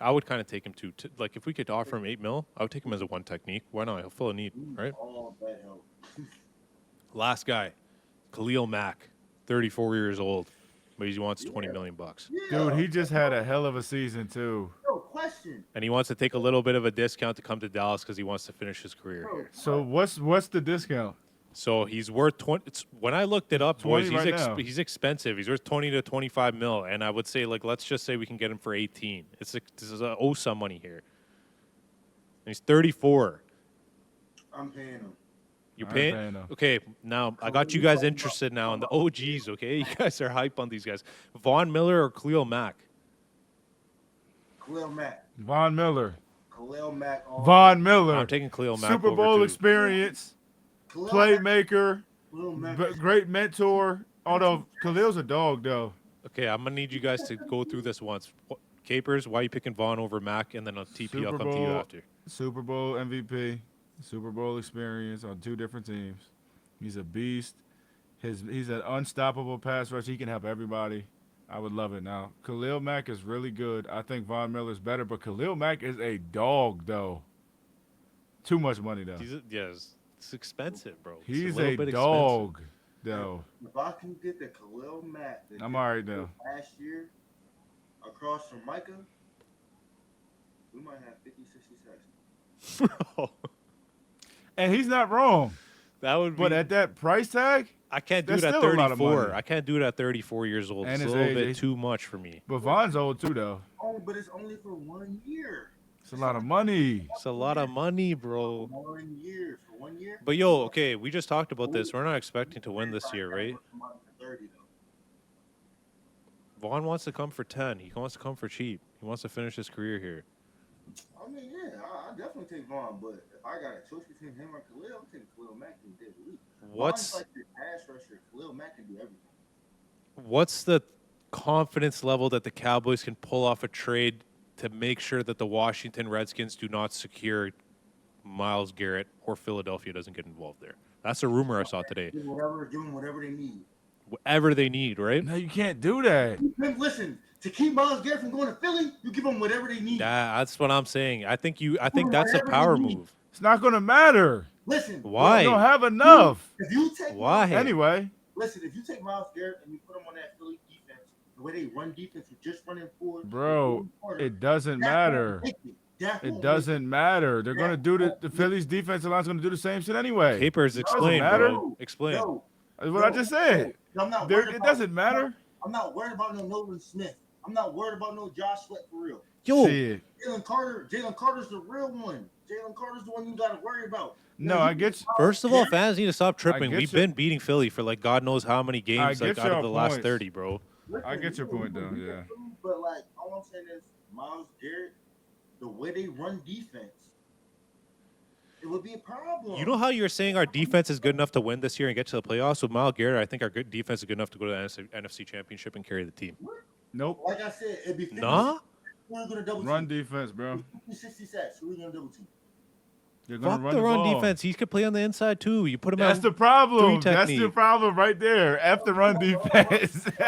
I would kind of take him too. Like, if we could offer him $8 million, I would take him as a one technique. Why not? He'll fill a need, right? All that help. Last guy, Khalil Mack, 34 years old, but he wants $20 million. Dude, he just had a hell of a season, too. No question. And he wants to take a little bit of a discount to come to Dallas because he wants to finish his career here. So what's the discount? So he's worth 20. When I looked it up, boys, 20 right now. he's expensive. He's worth 20 to 25 mil, and I would say, like, let's just say we can get him for 18. This is some money here. And he's 34. I'm paying him. You're I ain't paying? paying him. Okay, now I got you guys interested now in the OGs. Okay, you guys are hype on these guys. Von Miller or Khalil Mack? Khalil Mack. Von Miller. Khalil Mack. Von Miller. I'm taking Khalil Mack Super over Bowl too. experience. Khalil Playmaker. Khalil Mack. Great mentor. Although Khalil's a dog, though. Okay, I'm gonna need you guys to go through this once. Capers, why are you picking Von over Mack? And then on TP, I'll Super come to you Bowl. after. Super Bowl MVP. Super Bowl experience on 2 different teams. He's a beast. He's an unstoppable pass rush. He can help everybody. I would love it. Now, Khalil Mack is really good. I think Von Miller's better, but Khalil Mack is a dog, though. Too much money, though. It's expensive, bro. It's He's little a bit dog, though. If I can get the Khalil Mack that I'm all right, though. last year across from Micah, we might have 50, 60 sacks. expensive. And he's not wrong. That would be. But at that price tag, I can't do it that's at still a lot of 34. money. I can't do it at 34 years old. And It's a his little age, bit he's- too much for me. but Von's old, too, though. Oh, but it's only for 1 year. It's a lot of money. It's a lot of money, bro. 1 year. For 1 year? But yo, okay, we just talked about this. We're not expecting to win this year, right? 30, though. Vaughn wants to come for 10. He wants to come for cheap. He wants to finish his career here. I mean, yeah, I definitely take Vaughn, but if I got a choice between him or Khalil, I'm taking Khalil Mack any day of the week. What's Vaughn's like your pass rusher. Khalil Mack can do everything. what's the confidence level that the Cowboys can pull off a trade to make sure that the Washington Redskins do not secure Myles Garrett or Philadelphia doesn't get involved there? That's a rumor I saw today. Doing whatever they need. Whatever they need, right? No, you can't do that. Listen, To keep Miles Garrett from going to Philly, you give them whatever they need. That's what I'm saying. I think them that's a whatever they power need. move. It's not gonna matter. Listen, Why? You don't have enough. If you take Why? Miles, Anyway, listen, if you take Miles Garrett and you put him on that Philly defense, the way they run defense with just running forward, bro, it doesn't matter. It doesn't matter. They're gonna do the Phillies defensive line's gonna do the same shit anyway. Capers, explain, matter. bro. Explain. That's what I just said. I'm not It doesn't matter. I'm not worried about no Nolan Smith. I'm not worried about no Josh Sweat for real. Yo, Jalen Carter's the real one. Jalen Carter's the one you gotta worry about. No, I get you. First of all, fans need to stop tripping. We've you. been beating Philly for like God knows how many games like out of the last points. 30, bro. Listen, I get your point, though, yeah. But like, all I'm saying is, Miles Garrett, the way they run defense, it would be a problem. You know how you're saying our defense is good enough to win this year and get to the playoffs? With Miles Garrett, I think our good defense is good enough to go to the NFC Championship and carry the team. Nope. Like I said, it'd be 50. Nah? Who are you gonna double Run team? defense, bro. 60 sacks. Who are you gonna double team? They're gonna Fuck run the run ball. defense. He could play on the inside too. You put him That's out. the problem. Three That's the technique. problem right there. F the run defense. Miles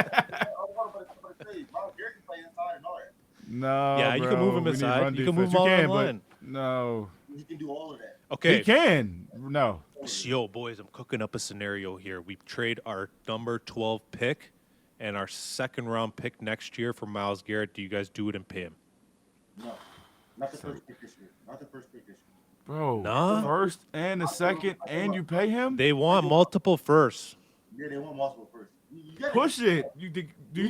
Garrett can play inside and all that. No, Yeah, you can move him we need inside. run You can defense. move him all can, online. but no. He can do all of that. Okay. He can. No. Yo, boys, I'm cooking up a scenario here. We trade our number 12 pick and our second round pick next year for Miles Garrett. Do you guys do it and pay him? No, not the first pick this year. Not the first pick this year. Bro, Nah. first and the second, and you pay him? They want multiple firsts. Yeah, they want multiple first. You gotta Push it. Do you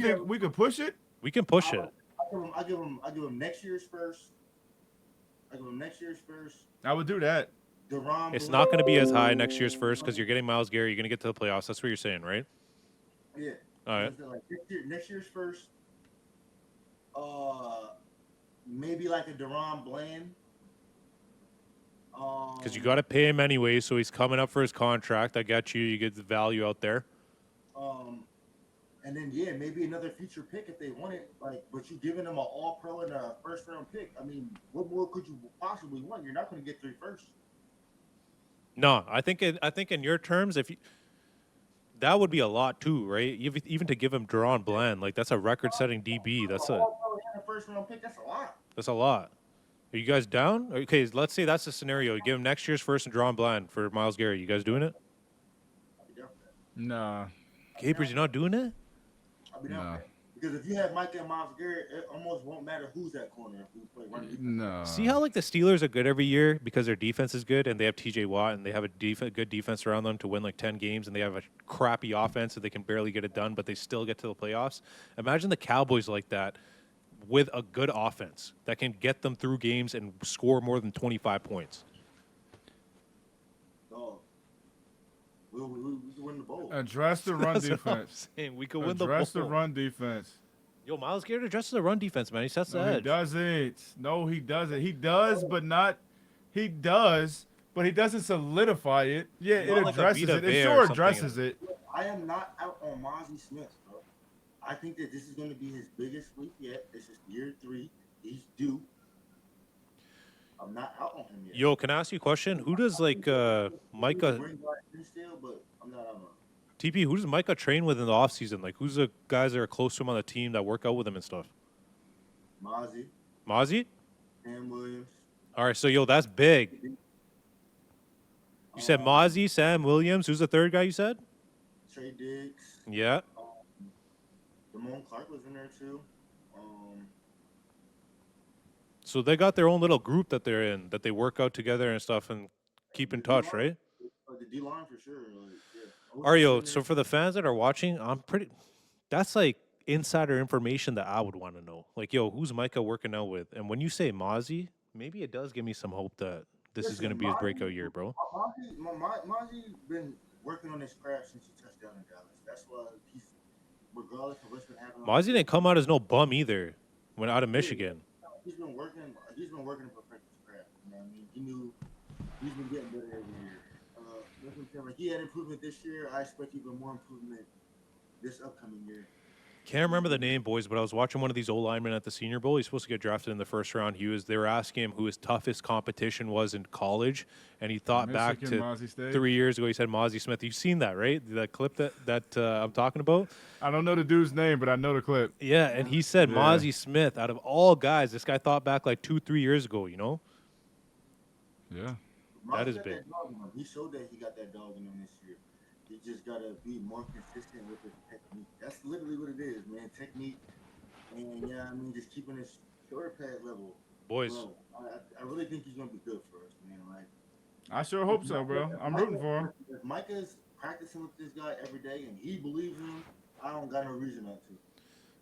think we could push it? We can push it. I give him next year's first. I give him next year's first. I would do that. DeRon It's Blue- not going to be as high next year's first because you're getting Miles Garrett. You're going to get to the playoffs. That's what you're saying, right? Yeah. All right. Like next year's first. Maybe like a DeRon Bland. Because you got to pay him anyway, so he's coming up for his contract. I got you. You get the value out there. And then maybe another future pick if they want it. Like, but you giving them an All Pro and a first round pick. I mean, what more could you possibly want? You're not going to get 3 firsts. No, I think in your terms, if you, that would be a lot too, right? Even to give him Deron Bland, like that's a record-setting DB. That's a first round pick. That's a lot. That's a lot. Are you guys down? Okay, let's say that's the scenario. You give him next year's first and Deron Bland for Miles Garrett. You guys doing it? Nah. Capers, you're not doing it? I'll be down for that. Because if you have Micah and Miles Garrett, it almost won't matter who's that corner if we play run defense. No. See how like the Steelers are good every year because their defense is good and they have T.J. Watt and they have a good defense around them to win like 10 games and they have a crappy offense so they can barely get it done, but they still get to the playoffs. Imagine the Cowboys like that with a good offense that can get them through games and score more than 25 points. Dog. We can win the bowl. Address the run That's what I'm defense. saying. We can win the Address the bowl. run defense. Yo, Miles Garrett addresses the run defense, man. He sets the No, he edge. doesn't. No, he doesn't. He does, but not. He does, but he doesn't solidify it. Yeah, Not it like a addresses Vita it. Vea It or sure something. addresses it. I am not out on Mozzie Smith, bro. I think that this is going to be his biggest leap yet. This is year 3. He's due. I'm not out on him yet. Yo, can I ask you a question? Who does like Micah Still, but I'm not out on him. TP? Who does Micah train with in the offseason? Like, who's the guys that are close to him on the team that work out with him and stuff? Mozzie, Mozzie? Sam Williams. All right, so yo, that's big. You said Mozzie, Sam Williams. Who's the third guy you said? Trey Diggs. Yeah. Damone Clark was in there too. So they got their own little group that they're in, that they work out together and stuff and keep in touch, right? The D line for sure. Like, yeah. Ario, so for the fans that are watching, that's like insider information that I would want to know. Like, yo, who's Micah working out with? And when you say Mozzie, maybe it does give me some hope that this is going to be his breakout year, bro. Mozzie been working on his craft since he touched down in Dallas. That's why he's, regardless of what's been happening. Mozzie didn't come out as no bum either when out of Michigan. He's been working to perfect his craft. You know what I mean? He's been getting better every year. He had improvement this year. I expect even more improvement this upcoming year. Can't remember the name, boys, but I was watching one of these old linemen at the Senior Bowl. He's supposed to get drafted in the first round. They were asking him who his toughest competition was in college, and he thought back Michigan, to Mozzie State. 3 years ago. He said Mozzie Smith. You've seen that, right? That clip that I'm talking about. I don't know the dude's name, but I know the clip. Yeah, and he said Yeah. Mozzie Smith. Out of all guys, this guy thought back like 2-3 years ago. You know, Yeah. That is got big. That dog in him. He showed that he got that dog in him this year. He just gotta be more consistent with his technique. That's literally what it is, man. Technique, and yeah, I mean, just keeping his shoulder pad level. boys. Bro, I really think he's gonna be good for us, man. Like, I sure hope so, bro. I'm rooting for him. If Micah's practicing with this guy every day and he believes in him, I don't got no reason not to.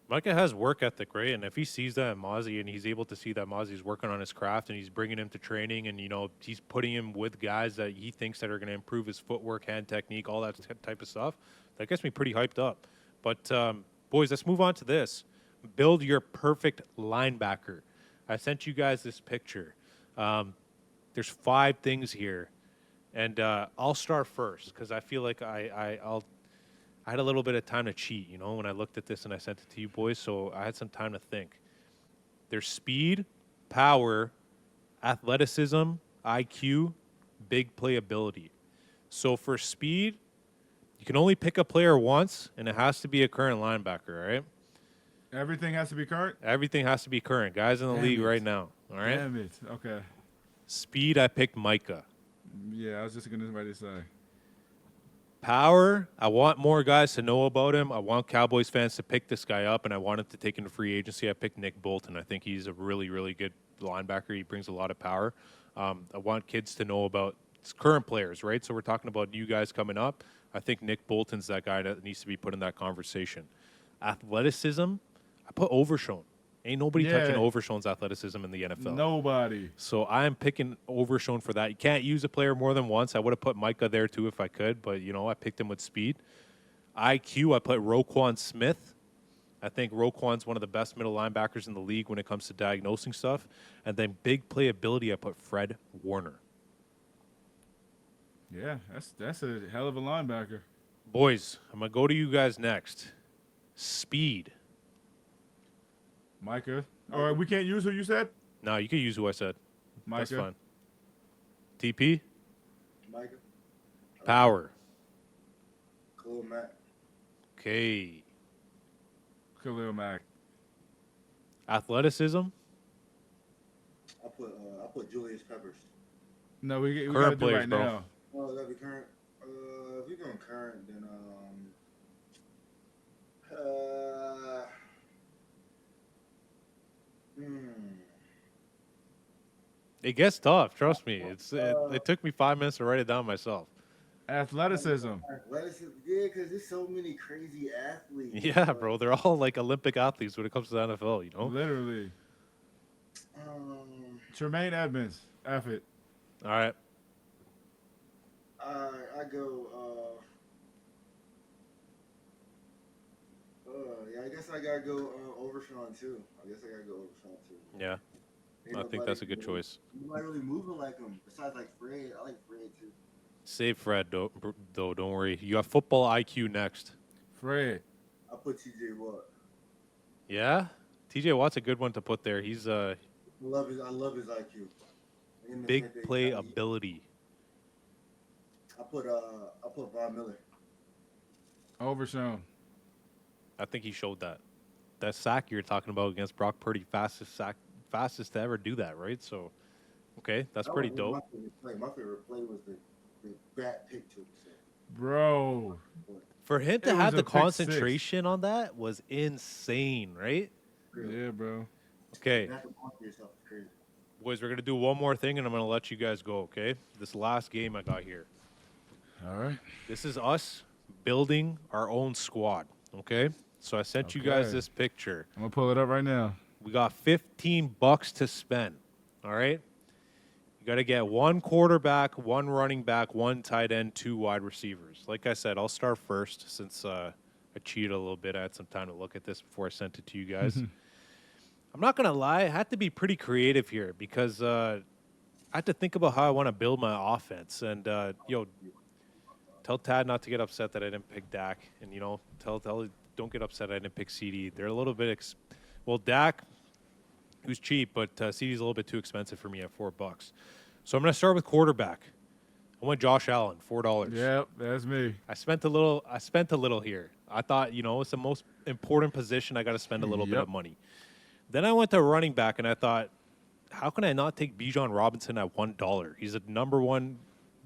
Micah has work ethic, right? And if he sees that in Mozzie and he's able to see that Mozzie's working on his craft and he's bringing him to training and, he's putting him with guys that he thinks that are going to improve his footwork, hand technique, all that type of stuff, that gets me pretty hyped up. But, boys, let's move on to this. Build your perfect linebacker. I sent you guys this picture. There's 5 things here. And I'll start first because I feel like I had a little bit of time to cheat, when I looked at this and I sent it to you boys, so I had some time to think. There's speed, power, athleticism, IQ, big playability. So for speed, you can only pick a player once, and it has to be a current linebacker, all right? Everything has to be current? Everything has to be current. Guys in the Damn league it. right now, all right? Damn it. Okay. Speed, I picked Micah. Yeah, I was just going to say. Power, I want more guys to know about him. I want Cowboys fans to pick this guy up, and I want him to take him to free agency. I picked Nick Bolton. I think he's a really, really good linebacker. He brings a lot of power. I want kids to know about current players, right? So we're talking about new guys coming up. I think Nick Bolton's that guy that needs to be put in that conversation. Athleticism, I put Overshown. Ain't nobody touching Overshown's athleticism in the NFL. Nobody. So I'm picking Overshown for that. You can't use a player more than once. I would have put Micah there too if I could, but I picked him with speed. IQ, I put Roquan Smith. I think Roquan's one of the best middle linebackers in the league when it comes to diagnosing stuff. And then big playability, I put Fred Warner. Yeah, that's a hell of a linebacker. Boys, I'm gonna go to you guys next. Speed. Micah. All right, we can't use who you said? No, you can use who I said. Micah. That's fine. TP. Micah, Power. Khalil Mack, Okay. Khalil Mack. Athleticism. I put Julius Peppers. No, we Current got to do players, right bro. now. Oh, that'd be current. If we going current, then It gets tough. Trust me. It took me 5 minutes to write it down myself. Athleticism. yeah, because there's so many crazy athletes. Yeah, bro. They're all like Olympic athletes when it comes to the NFL, Literally. Tremaine Edmonds. F it. All right. I go. I guess I gotta go Overshown too. Yeah. Ain't I think nobody that's a good really- choice. Nobody really moving like him. Besides like Fred, I like Fred too. Save Fred, though. Don't worry. You got football IQ next. Fred. I put TJ Watt. Yeah? TJ Watt's a good one to put there. He's I love his IQ. And the big fact that he play got- ability. I put Von Miller. Overshown. I think he showed that. That sack you're talking about against Brock Purdy, fastest to ever do that, right? So, okay, that's pretty dope. My favorite play was the bat pick to himself. Bro. For him to It have was the a pick concentration on that was insane, right? Yeah, bro. Okay, Not to mark yourself is crazy. boys, we're going to do one more thing, and I'm going to let you guys go, okay? This last game I got here. All right. This is us building our own squad, okay? So I sent you guys Okay. this picture. I'm going to pull it up right now. We got $15 to spend, all right? You got to get one quarterback, one running back, one tight end, 2 wide receivers. Like I said, I'll start first since I cheated a little bit. I had some time to look at this before I sent it to you guys. I'm not going to lie. I had to be pretty creative here because I had to think about how I want to build my offense. And, tell Tad not to get upset that I didn't pick Dak. And, tell don't get upset. I didn't pick CD. They're a little bit. Well, Dak, who's cheap, but CD's a little bit too expensive for me at $4. So I'm going to start with quarterback. I went Josh Allen, $4. Yep, that's me. I spent a little. I spent a little here. I thought, it's the most important position. I got to spend a little bit Yep. of money. Then I went to running back, and I thought, how can I not take Bijan Robinson at $1? He's a number one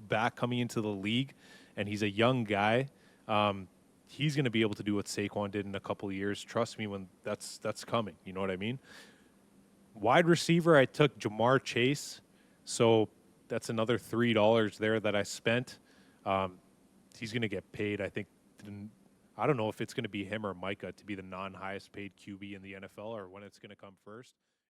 back coming into the league, and he's a young guy. He's going to be able to do what Saquon did in a couple of years. Trust me, when that's coming. You know what I mean? Wide receiver, I took Jamar Chase, so that's another $3 there that I spent. He's going to get paid. I think. I don't know if it's going to be him or Micah to be the non-highest paid QB in the NFL, or when it's going to come first.